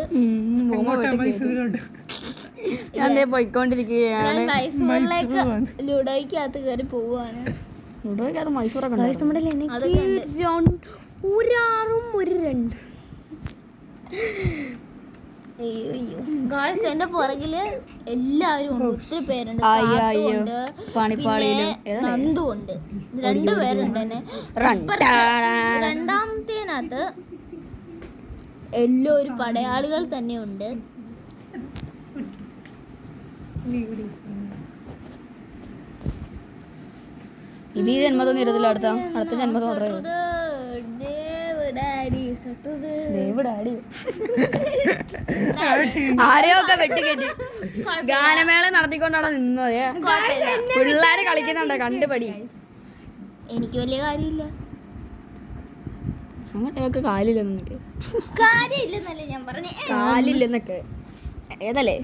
ഞാൻ പോയിക്കൊണ്ടിരിക്കുകയാണ്. ഞാൻ മൈസൂരിലേക്ക് ലുഡോയ്ക്കകത്ത് കയറി പോവാണ്. ലുഡോയ്ക്കകത്ത് മൈസൂറൊക്കെ നമ്മുടെ ഒരു 6 ഉം ഒരു 2 അയ്യോ അയ്യോ. ഗായ്സ് എന്റെ പുറകില് എല്ലാവരും ഉണ്ട്, ഒത്തിരി പേരുണ്ട്. അയ്യോ, കാത്തു അയ്യോ. ഉണ്ട്, പണിപ്പാളിയിലും പിന്നെ നന്ദു ഉണ്ട്. 2 പേരുണ്ട് എന്നെ. രണ്ടാമത്തേനകത്ത് എല്ലാവരും പടയാളികൾ തന്നെ ഉണ്ട്. ഇത് ഈ ജന്മത്തൊന്നും ഇരുത്തില്ല. അടുത്ത ജന്മത്ത് മാത്രമേ ആരെയൊക്കെ വെട്ടിക്കറ്റി ഗാനമേള നടത്തിക്കൊണ്ടാണ് നിന്നത്. പിള്ളേര് കളിക്കുന്നുണ്ടോ കണ്ടുപടി. എനിക്ക് വലിയ കാര്യമില്ല, അങ്ങോട്ടൊക്കെ കാലില്ലെന്നൊക്കെ കാര്യമില്ലെന്നല്ലേ ഞാൻ പറഞ്ഞേ. കാലില്ലെന്നൊക്കെ ഏതല്ലേ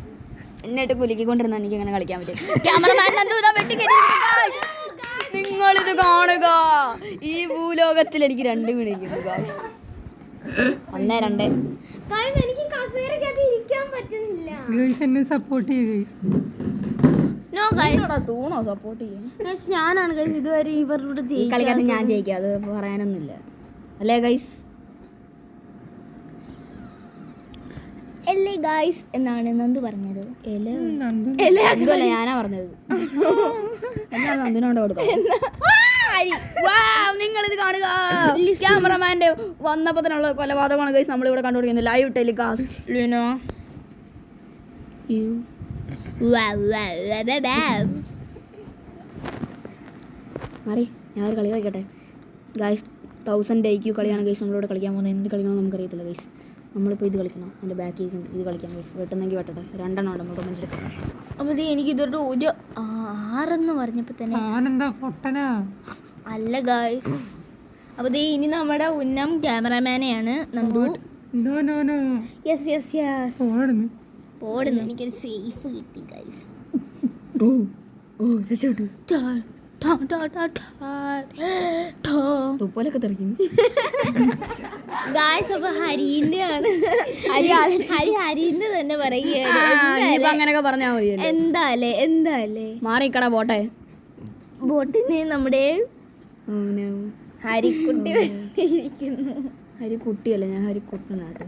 എന്നിട്ട് കുലുക്കിക്കൊണ്ടിരുന്ന എനിക്ക് അങ്ങനെ കളിക്കാൻ പറ്റും. ക്യാമറമാൻ നിങ്ങളിത് കാണുക. ഈ ഭൂലോകത്തിൽ എനിക്ക് 2 വീണിരിക്കുന്നു. 1 2 എനിക്ക് കസേരക്കകത്ത് ഇരിക്കാൻ പറ്റുന്നില്ല. ഗൈസ് എന്നെ സപ്പോർട്ട് ചെയ്യ ഗൈസ്. നോ ഗൈസ്, തൂണോ സപ്പോർട്ട് ചെയ്യും. Guys, ഞാനാണ് guys ഇതുവരെ ഇവരുടെ ഈ കളിക്കാത്ത ഞാൻ ജയിക്കാം, അത് പറയാനൊന്നുമില്ല അല്ലേ ഗൈസ്? എല്ലേ ഗായ്സ് എന്നാണ് നന്ദു പറഞ്ഞത്. എന്തല്ല ഞാനാ പറഞ്ഞത്. എന്നാണ് നന്ദിനോട് കൊടുക്കാം. നിങ്ങളിത് കാണുക. ക്യാമറമാന്റെ വന്നപ്പോ തന്നെയുള്ള കൊലപാതകമാണ് ഗൈസ് നമ്മളിവിടെ കണ്ടുപിടിക്കുന്നത്. Live telecast. മാറി ഞാനൊരു കളി കളിക്കട്ടെ ഗൈസ്. 1000 IQ കളിയാണ് ഗൈസ് നമ്മളിവിടെ കളിക്കാൻ പോകുന്നത്. എന്ത് കളിക്കണമെന്ന് നമുക്കറിയത്തില്ല ഗൈസ്. നമ്മളിപ്പോൾ ഇത് കളിക്കണം, എൻ്റെ ബാക്കിൽ ഇത് കളിക്കാം ഗൈസ്. വെട്ടുന്നെങ്കിൽ വെട്ടട്ടെ. 2 ഉണ്ട് നമ്മുടെ മഞ്ചെടുക്കാം. അപ്പോൾ എനിക്ക് ഇതൊരു 6 പറഞ്ഞപ്പോൾ തന്നെ ആനെന്താ പൊട്ടനാ? അല്ല ഗായ്സ്. അപ്പോൾ ഇനി നമ്മുടെ ഉന്നം ക്യാമറാമാനെയാണ് Nandu. No no no yes yes yes ഓടുന്നു. പോടുന്നു. എനിക്കൊരു സേഫ് കിട്ടി ഗൈസ്. തുപ്പോലൊക്കെ തെറിക്കുന്നു ഗായ്സ്. അപ്പോൾ ഹരിന്റെ ആണ്. ഹരിന്റെ തന്നെ പറയുകയാണ്. അങ്ങനെയൊക്കെ പറഞ്ഞാൽ മതി. എന്താലേ മാറിക്കട പോട്ടെ. ബോട്ടിന് നമ്മുടെ ഹരിക്കുട്ടി ഇരിക്കുന്നു. ഹരിക്കുട്ടിയല്ല, ഞാൻ ഹരിക്കുട്ടനാട്ടെ.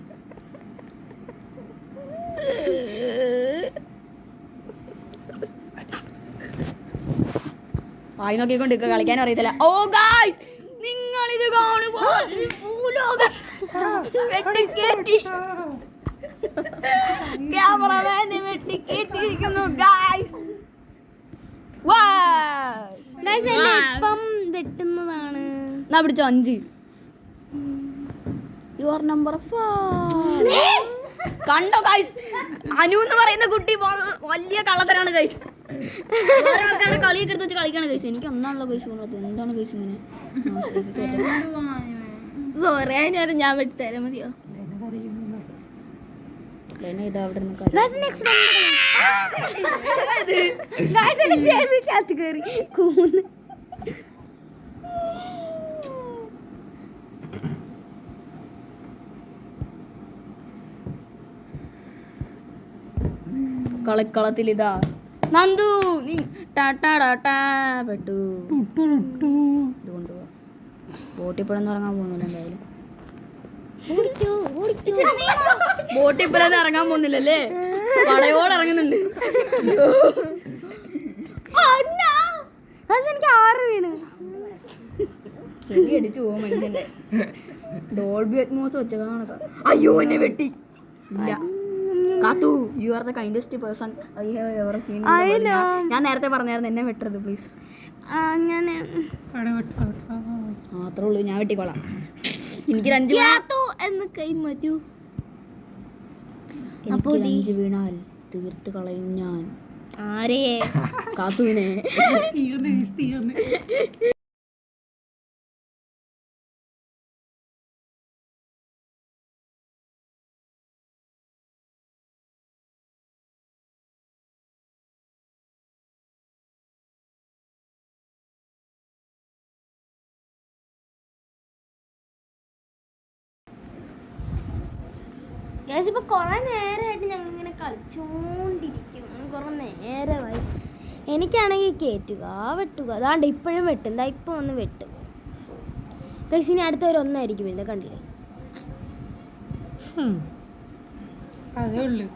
വായി നോക്കിക്കൊണ്ട് കളിക്കാനും അറിയത്തില്ല. ഓ ഗായ്സ്, നിങ്ങൾ ഇത് കാണുമ്പോൾ ക്യാമറമാനെ വെട്ടിക്കേറ്റിയിരിക്കുന്നു ഗായ്സ്. ഇപ്പം വെട്ടുന്നതാണ്. എന്നാ പിടിച്ചോ 5. Your number 4. കണ്ടോ ഗൈസ്, അനു എന്ന് പറയുന്ന കുട്ടി വലിയ കള്ളത്തരാണ് ഗൈസ്. ആൾക്കാരുടെ കളിയൊക്കെ എടുത്ത് വെച്ച് കളിക്കാണ് ഗൈസ്. എനിക്ക് ഒന്നാണല്ലോ ഗൈസ് കൊണ്ടത്. എന്താണ് ഗൈസ് ഇങ്ങനെ? സോറി, അതിനേരം ഞാൻ വെട്ടിത്തരാൻ മതിയോ? ഇതാ അവിടെ ചെവിക്കകത്ത് കയറി കൂന്ന്. കളിക്കളത്തിൽ ഇതാ നന്ദു പെട്ടു. ഇത് കൊണ്ടുപോവാ. ബോട്ടിപ്പഴന്ന് ഇറങ്ങാൻ പോകുന്നില്ല എന്തായാലും. ബോട്ടിപ്പഴന്ന് ഇറങ്ങാൻ പോകുന്നില്ലല്ലേ? പടയോടെ ഇറങ്ങുന്നുണ്ട്. എനിക്ക് 6 വീണ്. ചെവി അടിച്ചു പോകും മനുഷ്യന്റെ. ഡോൾബി അറ്റ്മോസ് വെച്ച കാണക്ക. അയ്യോ എന്നെ വെട്ടി. ഇല്ല കാത്തു, you are the kindest person I have ever seen. ഞാൻ നേരത്തെ പറഞ്ഞായിരുന്നു എന്നെ വെട്ടരുത് പ്ലീസ്. അങ്ങനെ മാത്രേ ഉള്ളൂ, ഞാൻ വെട്ടിക്കോളാം. എനിക്കൊരു 5 എന്ന് കൈ മാറ്റൂ. അപ്പോൾ 5 വീണാൽ തീർത്ത് കളയും ഞാൻ. ആരെയെ? കാത്തുവിനെ. ഇപ്പൊ കുറെ നേരമായിട്ട് ഞങ്ങൾ ഇങ്ങനെ കളിച്ചോണ്ടിരിക്കും. കുറെ നേരമായി. എനിക്കാണെങ്കിൽ കയറ്റുക വെട്ടുക. അതാണ്ട് ഇപ്പോഴും വെട്ടും. എന്താ ഇപ്പൊ ഒന്ന് വെട്ടും ഗൈസ്. ഇനി അടുത്ത ഒരു 1 ആയിരിക്കും വരുന്നത്. കണ്ടില്ലേ? അതേ ഉള്ളു.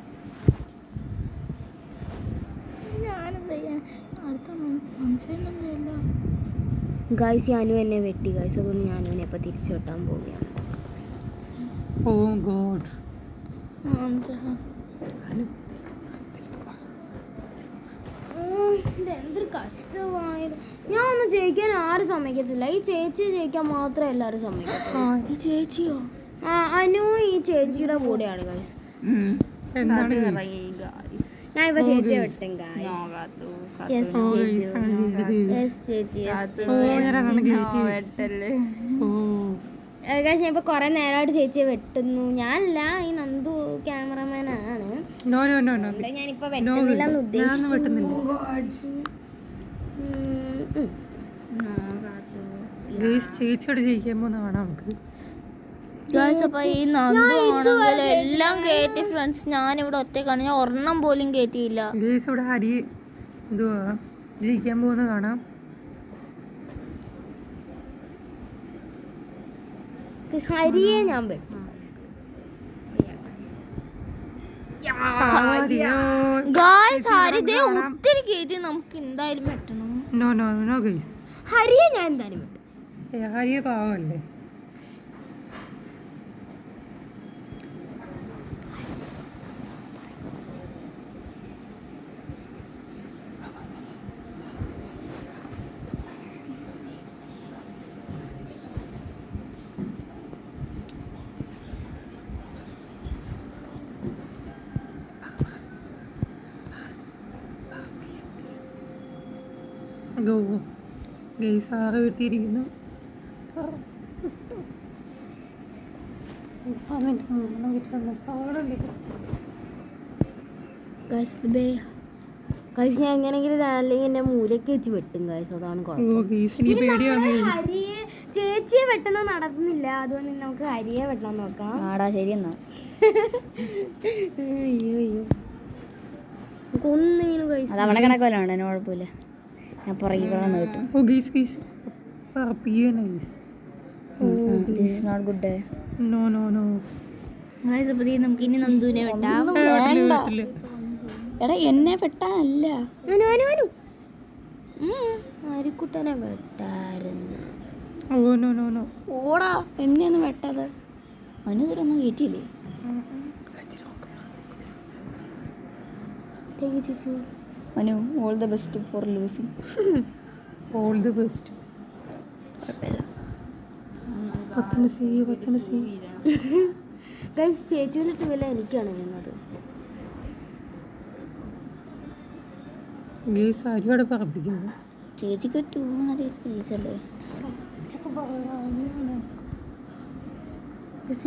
ഞാനെന്താ ചെയ്യാ? അടുത്ത മനസ്സിലെന്തല്ലോ ഗൈസ് ഞാനും എന്നെ വെട്ടി ഗൈസ്, അതുകൊണ്ട് ഞാനും എന്നെ ഇപ്പം തിരിച്ചു വെട്ടാൻ പോവുകയാണ്. ഓ ഗോഡ്. ഇതെന്തൊരു കഷ്ടമായത്. ഞാൻ ഒന്നും ജയിക്കാൻ ആരും സമ്മതിക്കത്തില്ല. ഈ ചേച്ചി ജയിക്കാൻ മാത്രമേ എല്ലാവരും സമ്മതിക്കത്തുള്ളൂ. ഈ ചേച്ചിയോ? അനു ഈ ചേച്ചിയുടെ കൂടെയാണ് ഗൈസ്. എന്താണ് ഞാൻ ഇപ്പൊ ചേച്ചിയെ വെട്ടും ഗൈസ്. Yes, ചേച്ചി. ഗൈസ് ഞാൻ ഇപ്പൊ കുറെ നേരമായിട്ട് ചേച്ചിയെ വെട്ടുന്നു. ഞാനല്ല, ഈ നന്ദു ക്യാമറമാൻ ആണ്. ഞാനിപ്പോ വെട്ടുന്നില്ലെന്ന് ഉദ്ദേശിച്ചു. ചേച്ചിയോട് ജയിക്കാൻ പോകുന്ന കാണാം നമുക്ക്. അപ്പൊ ഈ നന്ദു ആണെങ്കിൽ എല്ലാം കയറ്റി ഫ്രണ്ട്സ്. ഞാനിവിടെ ഒറ്റക്കാണ്, ഞാൻ ഒരെണ്ണം പോലും കയറ്റിയില്ല. ഗൈസ് ഇവിടെ ഹരി എന്തുവാ ജയിക്കാൻ പോകുന്ന കാണാം. ഹരിയെ ഞാൻ വെട്ടും. ഗായ്സ് ഹരിതേ ഒത്തിരി കയറ്റി, നമുക്ക് എന്തായാലും വെട്ടണം. നോ ഗൈസ്, ഹരിയെ ഞാൻ എന്തായാലും വെട്ടും. ഹരിയെ പാവല്ലേ. ഗൈസ് ആകെ വീഴ്ത്തിയിരിക്കുന്നു. ഗൈസ് ഞാൻ എങ്ങനെയെങ്കിലും അല്ലെങ്കിൽ എന്നെ മൂലയ്ക്ക് വെച്ച് വെട്ടും ഗൈസ്, അതാണ് ഹരിയെ ചേച്ചിയെ വെട്ടുന്ന നടക്കുന്നില്ല, അതുകൊണ്ട് നമുക്ക് ഹരിയെ വെട്ടാൻ നോക്കാം. ആടാ ശരി എന്നാ. അയ്യോ കൊന്നു ഗൈസ്. അത് അവളെ കണക്കല്ലാണ്, എന്നെ കുഴപ്പമില്ല. ഞാൻ പുറകെ കിടന്ന് കിട്ടും. This is not good. Guys അപ്പൊ നമുക്ക് ഇനി നന്ദുവിനെ വെട്ടാം. എടാ എന്നെ വെട്ടാനല്ല, ആരിക്കുട്ടനെ വെട്ടായിരുന്നു. ഓടാ എന്നെ ഒന്നും വെട്ടാതെ. അനുതരൊന്നും കയറ്റിയില്ലേ. Anu all the best for losing. All the best. Guys ചേച്ചിയുടെ ട്വല്ല എനിക്കാണ് വരുന്നത്. ആരോടെ പറപ്പിക്കുന്നു. ചേച്ചിക്ക് ടൂണത് സ്പേസല്ലേ.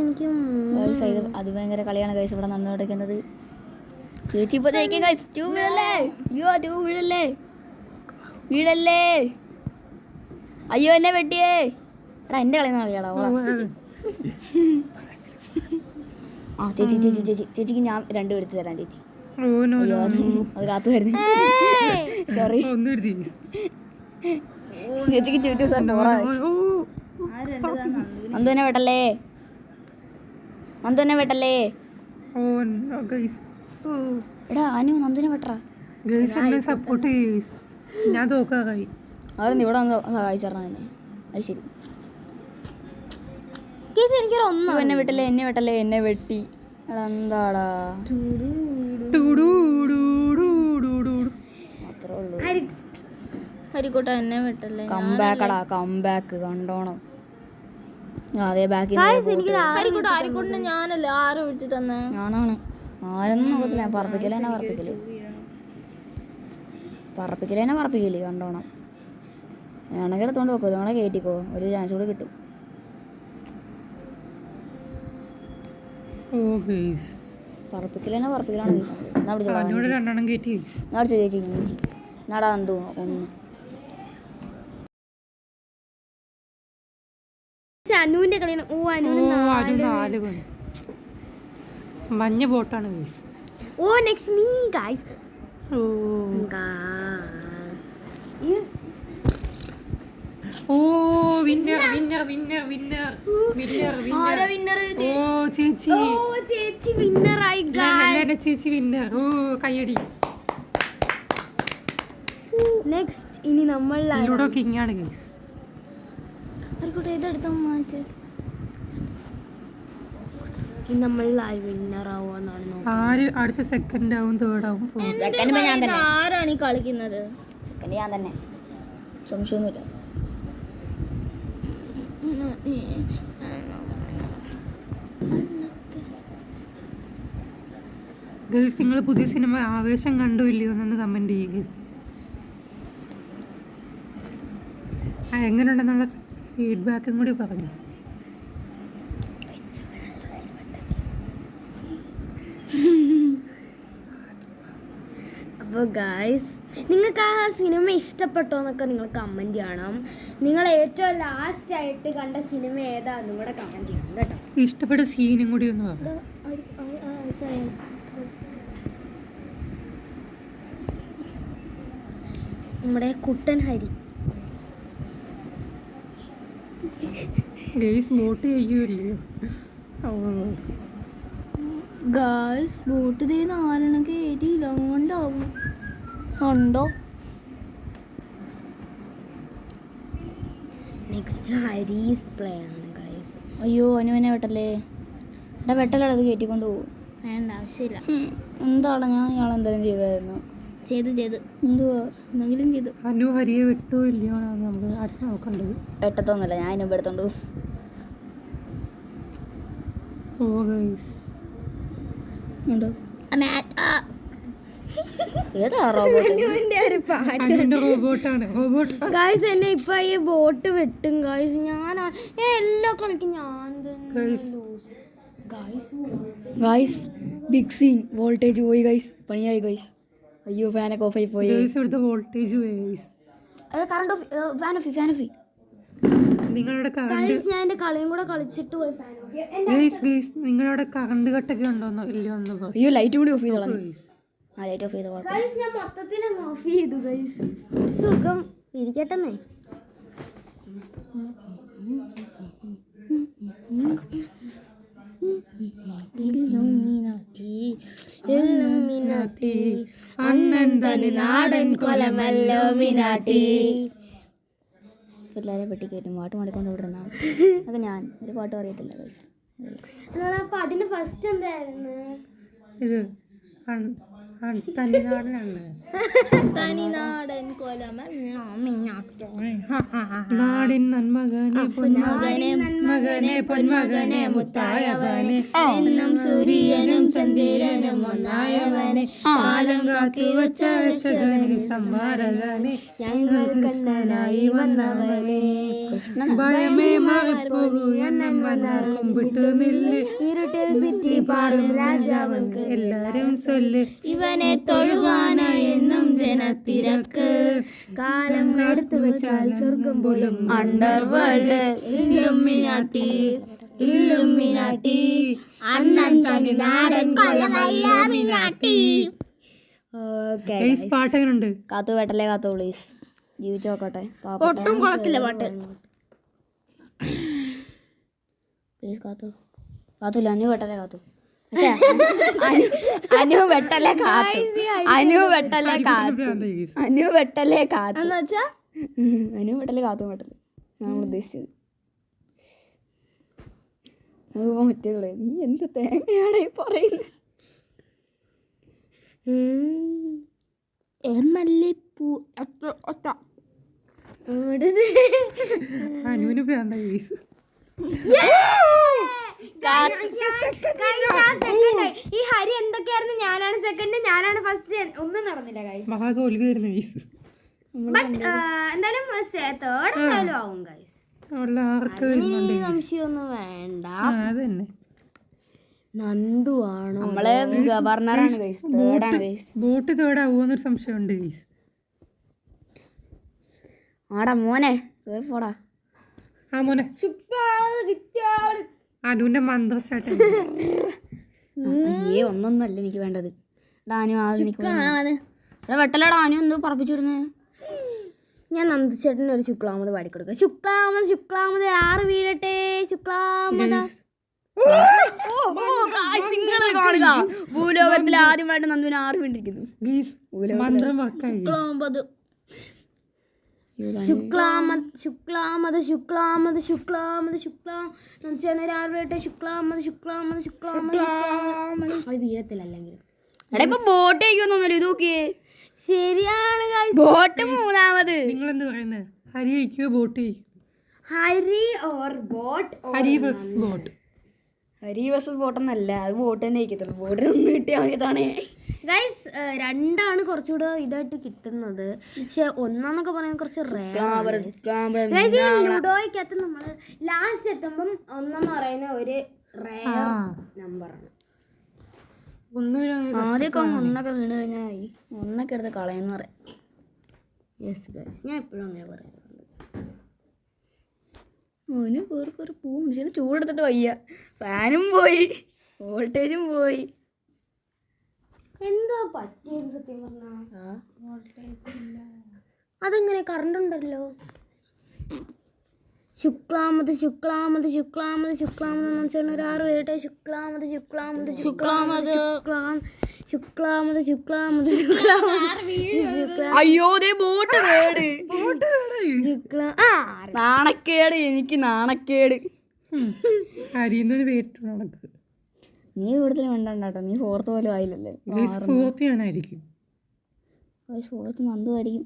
എനിക്ക് അത് ഭയങ്കര കളിയാണ് ഗൈസ് ഇവിടെ നടന്നുകൊണ്ടിരിക്കുന്നത്. ചേച്ചി ഇപ്പൊ ജയിക്കും ഗൈസ്. ടൂ വീഴല്ലേ, അയ്യോ ടൂ വീഴല്ലേ, വീഴല്ലേ. അയ്യോ എന്നെ വെട്ടിയേ. എടാ എന്റെ കളിയുന്ന കളിയാടാ. ആ ചേച്ചി ചേച്ചി ചേച്ചി ചേച്ചിക്ക് ഞാൻ 2 എടുത്ത് തരാം ചേച്ചി. അയ്യോ അത് കാത്തു വരുന്നു. സോറി ചേച്ചിക്ക് ചുറ്റു സാർ. നന്ദുവിനെ വെട്ടല്ലേ, നന്ദുവിനെ വെട്ടല്ലേ. എടാ അനു നന്ദുവിനെ വെട്ടറാ. സപ്പോർട്ട് ഞാൻ തോക്കായി. അവരൊന്നും ഇവിടെ വന്ന് സഹായിച്ചറിഞ്ഞ തന്നെ. അത് ശരി. എനിക്കൊരു ഒന്നും എന്നെ വെട്ടല്ലേ, എന്നെ വെട്ടല്ലേ, എന്നെ വെട്ടി. എടാ എന്താടാ അത്രേ ഉള്ളൂ. ഹരിക്കോട്ട എന്നെ വെട്ടല്ലേ. കംബാക്കടാ കംബാക്ക് കണ്ടോണം. അതേ ബാക്കിൽ ഹരിക്കോട്ട ഹരിക്കോട്ടിനെ ഞാനല്ലേ ആരും എഴുതി തന്നെ. ഞാനാണ്. ആരൊന്നും നോക്കത്തില്ല. ഞാൻ പറപ്പിക്കലേനെ പറപ്പിക്കല്, പറപ്പിക്കലേനെ പറപ്പിക്കല് കണ്ടോണം. വേണമെങ്കിൽ എടുത്തോണ്ട് വെക്കോ, നിങ്ങളെ കയറ്റിക്കോ, ഒരു ചാൻസ് കൂടെ കിട്ടും. പറപ്പിക്കലേനെ പറപ്പിക്കലാണ് ചേച്ചി. നടാ എന്തോ ഒന്ന് അനുവിന്റെ കളിയാണ്. ഓ അനു മഞ്ഞ ബോട്ടാണ്. ഓ നെക്സ്റ്റ് മീ ഗൈസ്. ഓ winner winner winner winner winner ആരാ വിന്നർ വിന്നർ? ഓ ചേച്ചി ഓ ചേച്ചി വിന്നറായി എല്ലാവരുടെ ചേച്ചി വിന്നർ ഓ കയ്യടി നെക്സ്റ്റ് ഇനി നമ്മൾ ലൂഡോ കിങ് ആണ് ഗൈസ് ആയിക്കോട്ടെ ഇതെടുത്താൽ മാറ്റി. ഇനി നമ്മൾ വിന്നർ ആവുമെന്നാണ് നോക്കുന്നത്. ആര് അടുത്ത സെക്കൻഡ് ആവും തേർഡ് ആവും fourth. സെക്കൻഡ് ഞാൻ തന്നെ. ആരാണ് ഈ കളിക്കുന്നത്? സെക്കൻഡ് ഞാൻ തന്നെ, സംശയമൊന്നുമില്ല. ഗൈസ് നിങ്ങൾ പുതിയ സിനിമ ആവേശം കണ്ടോ ഇല്ലയോ എന്നൊന്ന് കമന്റ് ചെയ്യുക ഗൈസ്. എങ്ങനെയുണ്ടെന്നുള്ള ഫീഡ്ബാക്കും കൂടി പറഞ്ഞു. അപ്പോൾ ഗായ്സ് നിങ്ങൾക്ക് ആ സിനിമ ഇഷ്ടപ്പെട്ടോ എന്നൊക്കെ നിങ്ങൾ കമൻറ്റ് ചെയ്യണം. നിങ്ങൾ ഏറ്റവും ലാസ്റ്റ് ആയിട്ട് കണ്ട സിനിമ ഏതാണെന്നും കൂടെ കമൻറ്റ് ചെയ്യണം കേട്ടോ. ഇഷ്ടപ്പെട്ട സീനും കൂടി ഒന്ന് പറഞ്ഞു. നമ്മുടെ കുട്ടൻ ഹരി ഗൈസ് വോട്ട് ചെയ്യുമല്ലോ. ഗായ്സ് ബോട്ട് ദേ 4 കയറ്റിയില്ല ഉണ്ടാവും ഉണ്ടോ? നെക്സ്റ്റ് ഹരീസ് പ്ലേ ആണ് ഗായ്സ്. അയ്യോ അനുവിനെ വെട്ടല്ലേ, എടാ വെട്ടലടാ, അത് കയറ്റിക്കൊണ്ട് പോകും. വേണ്ട ആവശ്യമില്ല. എന്താണ് ഞാൻ ഇയാൾ എന്തെങ്കിലും ചെയ്തായിരുന്നു? ചെയ്ത് എന്തുവാ എന്തെങ്കിലും ചെയ്തു. അനു ഹരിയെ വെട്ടോ ഇല്ലയോ എന്നാണ് നമ്മൾ അടുത്ത് നോക്കേണ്ടത്. വെട്ടത്തൊന്നുമില്ല, ഞാൻ അതിനുമ്പ് എടുത്തോണ്ട് പോകും. ഓ ഗൈസ് ഉണ്ടോ? ഏതാ റോബോട്ട്? അനുവിന്റെ റോബോട്ടാണ്. റോബോട്ട് ഗായ്സ് എന്നെ ഇപ്പൊ ഈ ബോട്ട് വെട്ടും ഗായ്സ്. ഞാൻ എല്ലാ കളിക്കും ഞാൻ guys guys big scene, voltage പോയി ഗൈസ്, പണിയായി ഗൈസ്. അയ്യോ ഫാനൊക്കെ ഓഫായി പോയി. ഗൈസ് ഇവിടുത്തെ വോൾട്ടേജ് ഗൈസ്. അത് കറണ്ട് ഓഫ്, ഫാൻ ഓഫ്. നിങ്ങളുടെ കറണ്ട് ഗായ്സ് ഞാൻ എന്റെ കളിയും കൂടെ കളിച്ചിട്ട് പോയി ഫാൻ ഓഫ് ചെയ്യാം. ഗൈസ് നിങ്ങളുടെ കറണ്ട് കട്ടൊക്കെ ഉണ്ടോന്നോ ഇല്ലയോ എന്ന് പറ. അയ്യോ ലൈറ്റ് കൂടി ഓഫ് ചെയ്തോളാം. ഗൈസ് ആ ലൈറ്റ് ഓഫ് ചെയ്ത കുഴപ്പം. ഗായ്സ് ഞാൻ മൊത്തത്തിൽ ഓഫ് ചെയ്തു ഗായ്സ്. ഒരു സുഖം ഇരിക്കട്ടെന്നേ. അണ്ണൻ തനി നാടൻ കൊലമല്ലോമിനാട്ടി. പിള്ളേരെ പെട്ടിക്കയറ്റും പാട്ട് പാടിക്കൊണ്ട് വിടുന്ന അതൊക്കെ ഞാൻ ഒരു പാട്ട് അറിയത്തില്ല ഗൈസ്. എന്നാൽ ആ പാട്ടിന്റെ ഫസ്റ്റ് എന്തായിരുന്നു? ഇത് തനിനാടനാണ്. തനിനാടൻ നാടിൻ നന്മകനെ പൊന്മകനെ മകനെ പൊന്മകനെ മുത്തായവനെ എന്നും സൂര്യനും ചന്ദ്രനും ഒന്നായവനെ കാലം കാത്തി വച്ച രക്ഷകനെ സംഹാരകനെ ഞങ്ങൾ കണ്ണനായി വന്നവനെ ഭയമേ മാറിപ്പോകൂ എണ്ണം വന്നാൽ കുമ്പിട്ട് നില്ല് ഇരുട്ടിൽ സിറ്റി പാടും രാജാവൾക്ക് എല്ലാരും ചൊല്ല് ഇവനെ തൊഴുവാനായി എന്നും ജനത്തിരക്ക് കാലം എടുത്തു വെച്ചാൽ സ്വർഗം പോലും അണ്ടർ വേൾഡ് ഇല്ലുമിനാട്ടി അണ്ണൻ തനിനാടൻ കൊലമല്ലോമിനാട്ടി. ഓക്കെ ഗൈസ് പാട്ട് എങ്ങനെയുണ്ട്? കാത്തു വേട്ടല്ലേ കാത്തു പ്ലീസ്, ജീവിച്ചു നോക്കട്ടെ. ഒട്ടും കൊള്ളത്തില്ല പാട്ട്. പ്ലീസ് കാത്തുല്ല, അനു വെട്ടല്ലേ കാത്തു. അനു വെട്ടല്ലേ കാത്തു. അനു വെട്ടല്ലേ കാത്തു. അനു വെട്ടല്ലേ കാത്തു. എന്നുവെച്ചാ അനു വെട്ടല്ലേ കാത്തു വെട്ടല്ലേ ഞാൻ ഉദ്ദേശിച്ചത്. മറ്റേതുള്ളേ നീ എന്ത് തേങ്ങയാണ് ഈ പറയുന്നത്? മല്ലിപ്പൂ അനുവിന് ഭ്രാന്ത ഗൈസ്. ഈ ഹരി എന്തൊക്കെയായിരുന്നു? ഞാനാണ് സെക്കൻഡ്, ഞാനാണ് ഫസ്റ്റ്, ഒന്നും നടന്നില്ല ഗൈസ്. മഹാതോൽവിയായിരുന്നു ഗൈസ്. ബട്ട് എന്തായാലും തേർഡ് എന്തായാലും ആവും ഗൈസ്. ഉള്ള ആർക്ക് വരുന്നുണ്ട് ഗൈസ്. സംശയമൊന്നും വേണ്ട. അത് തന്നെ നന്ദു ആണോ? നമ്മള് ഗവർണറാണ് ഗൈസ്, തേർഡാണ് ഗൈസ്. ബോട്ട് തേർഡാവുമെന്നൊരു സംശയമുണ്ട് ഗൈസ്. ആടാ മോനെ കേറി പോടാ. ആ മോനെ അനുവിന്റെ മന്ത്രം സ്റ്റാർട്ട്. അയ്യേ ഒന്നൊന്നല്ല എനിക്ക് വേണ്ടത്. ഡാനു ആദ്യം എനിക്ക് എടാ വെട്ടലടാ, അനു എന്തോ പറപ്പിച്ചിരുന്നേ. ഞാൻ നന്ദിച്ചേട്ടന് ഒരു ശുക്ലാമത് പാടിക്കൊടുക്കാം. ശുക്ലാമത് ശുക്ലാമത് 6 വീഴട്ടെ ശുക്ലാമത. നിങ്ങളെ കാണുക, ഭൂലോകത്തിൽ ആദ്യമായിട്ട് നന്ദുവിന് 6 വീണ്ടിരിക്കുന്നു. മന്ത്രം വർക്കായി. ശുക്ലാമത് ശുക്ലാമത് ശുക്ലാമത് ശുക്ലാമത് നന്ദിച്ചേട്ടന് 6 വീഴട്ടെ ശുക്ലാമത് ശുക്ലാമത് ശുക്ലാമത്. അത് വീഴത്തില്ലെങ്കിലും എടാ ഇപ്പൊ ബോട്ട് കഴിക്കൊന്നൊന്നുമില്ല, ഇത് നോക്കിയേ. ശരിയാണ് guys. ബോട്ട് 3ാമത്. നിങ്ങൾ എന്ത് പറയുന്നത്? ഹരി കഴിക്കോ ബോട്ട് കഴിക്കോ? Hari or bot? Hari versus bot. Hari versus ബോട്ടെന്നല്ല, അത് ബോട്ട് തന്നെ കഴിക്കത്തുള്ളൂ. ബോട്ടിന് 1 കിട്ടിയാൽ മതിയതാണ് ഗൈസ്. 2ആണ് കുറച്ചുകൂടെ ഇതായിട്ട് കിട്ടുന്നത്. പക്ഷെ 1 പറയുന്നത് കുറച്ച് ലുഡോയ്ക്കകത്ത് നമ്മൾ ലാസ്റ്റ് എത്തുമ്പം 1 പറയുന്ന ഒരു റെയർ നമ്പറാണ്. ആദ്യമൊക്കെ 1 വീണ് കഴിഞ്ഞാൽ 1 എടുത്ത് കളയെന്ന് പറയാം. യെസ് ഗൈസ്, ഞാൻ എപ്പോഴും അങ്ങനെ പറയാറുണ്ട്. ഓന് കയറി പോവും. പക്ഷേ ചൂടെടുത്തിട്ട് വയ്യ. ഫാനും പോയി, വോൾട്ടേജും പോയി. എന്താ പറ്റിയത് സത്യം പറഞ്ഞാ? അതെങ്ങനെ കറണ്ട് ഉണ്ടല്ലോ. ശുക്ലാമത് ശുക്ലാമത് ശുക്ലാമത് ശുക്ലാമത് എന്ന് വെച്ചാൽ ഒരു 6 വീഴട്ടെ ശുക്ലാമത് ശുക്ലാമത് ശുക്ലാമത് ശുക്ലാമത് ശുക്ലാമത് ശുക്ലാമത്. അയ്യോ ദേ ബോട്ട് വേട്. നാണക്കേട്, എനിക്ക് നാണക്കേട്. ഹരിന്നൊരു പേര് നടക്കുക. നീ കൂടുതൽ വേണ്ടാട്ടോ, നീ 4th പോലും ആയില്ലല്ലേ. 4th ഞാനായിരിക്കും. 4th നന്ദുമായിരിക്കും.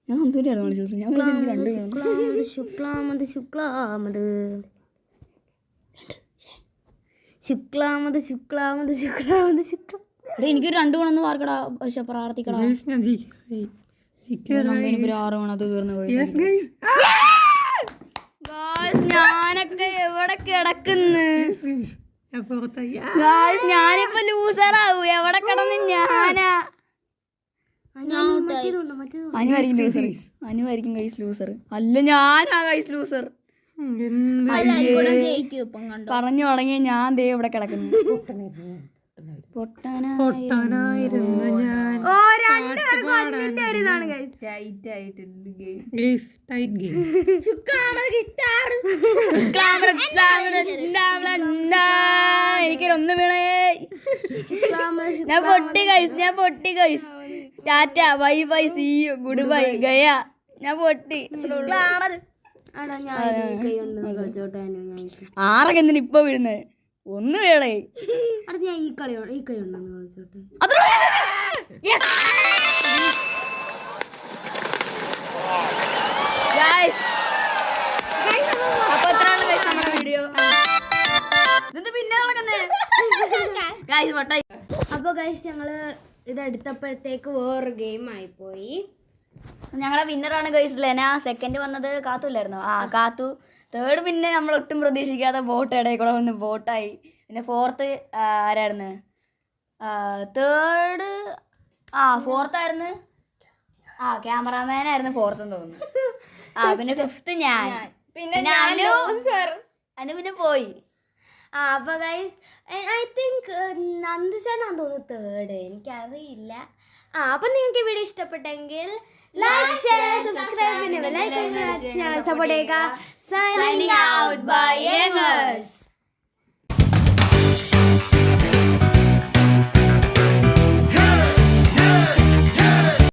ഞാൻ നന്ദൂരിയാണ് കാണിച്ചത്. ഞാൻ എനിക്ക് 2 ശുക്ലാമത് ശുക്ലാമത് ശുക്ലാമത് ശുക്ലാമത് ശുക്ലാമത് ശുക്ലാമത് ശുക്ലാമത്. എടാ എനിക്കൊരു 2 വേണമെന്ന് പാർക്കടാ. പക്ഷെ പ്രാർത്ഥിക്കടാ. ഞാൻ എനിക്കൊരു 6 വേണം. അത് കയറുന്ന പോയി. ഞാനൊക്കെ എവിടെ കിടക്കുന്നു? ഞാനിപ്പോ ലൂസറാവൂ. എവിടെ കിടന്ന് ഞാനാ? അനുവായിരിക്കും ഗൈസ് ലൂസർ. അല്ല ഞാനാ ഗൈസ് ലൂസർ. പറഞ്ഞു തുടങ്ങിയ ഞാൻ ദേ ഇവിടെ കിടക്കുന്നു. പൊട്ടാനായിരുന്നു ഞാൻ. എനിക്കൊരൊന്നും വീണേ. ഞാൻ പൊട്ടി guys. Tata bye bye see you good bye guys. ഞാൻ പൊട്ടി. 6 എന്തിനാ ഇപ്പൊ വീഴുന്നേ? 1 വേളേ. ഞാൻ ഈ കൈ ഉണ്ടെന്ന് കളിച്ചോട്ടെ. അപ്പൊ എത്രയാണ് ഗൈസ് നമ്മുടെ വീഡിയോ? പിന്നെ അപ്പൊ ഗൈസ് ഞങ്ങള് ഇതെടുത്തപ്പോഴത്തേക്ക് വേറൊരു ഗെയിം ആയിപ്പോയി. ഞങ്ങളുടെ വിന്നറാണ് ഗൈസ് ലെന. 2nd വന്നത് കാത്തു ഇല്ലായിരുന്നു. കാത്തു. 3rd പിന്നെ നമ്മൾ ഒട്ടും പ്രതീക്ഷിക്കാതെ ബോട്ട് ഇടയിൽ കൂടെ വന്ന് ബോട്ടായി. പിന്നെ 4th ആരായിരുന്നു? 3rd 4th ആയിരുന്നു. ക്യാമറാമാനായിരുന്നു 4th എന്ന് തോന്നുന്നു. പിന്നെ 5th ഞാൻ. പിന്നെ അതിന് പിന്നെ പോയി. അപ്പൊ ഗൈസ് ഐ തിങ്ക് നന്ദിച്ചേട്ടനാന്ന് തോന്നുന്നു 3rd, എനിക്കറിയില്ല. അപ്പൊ നിങ്ങൾക്ക് ഈ വീഡിയോ ഇഷ്ടപ്പെട്ടെങ്കിൽ ലൈക്ക് ഷെയർ സബ്സ്ക്രൈബ് പിന്നെ സപ്പോർട്ട് ചെയ്യുക. Signing out bye യങ്ങേഴ്സ്.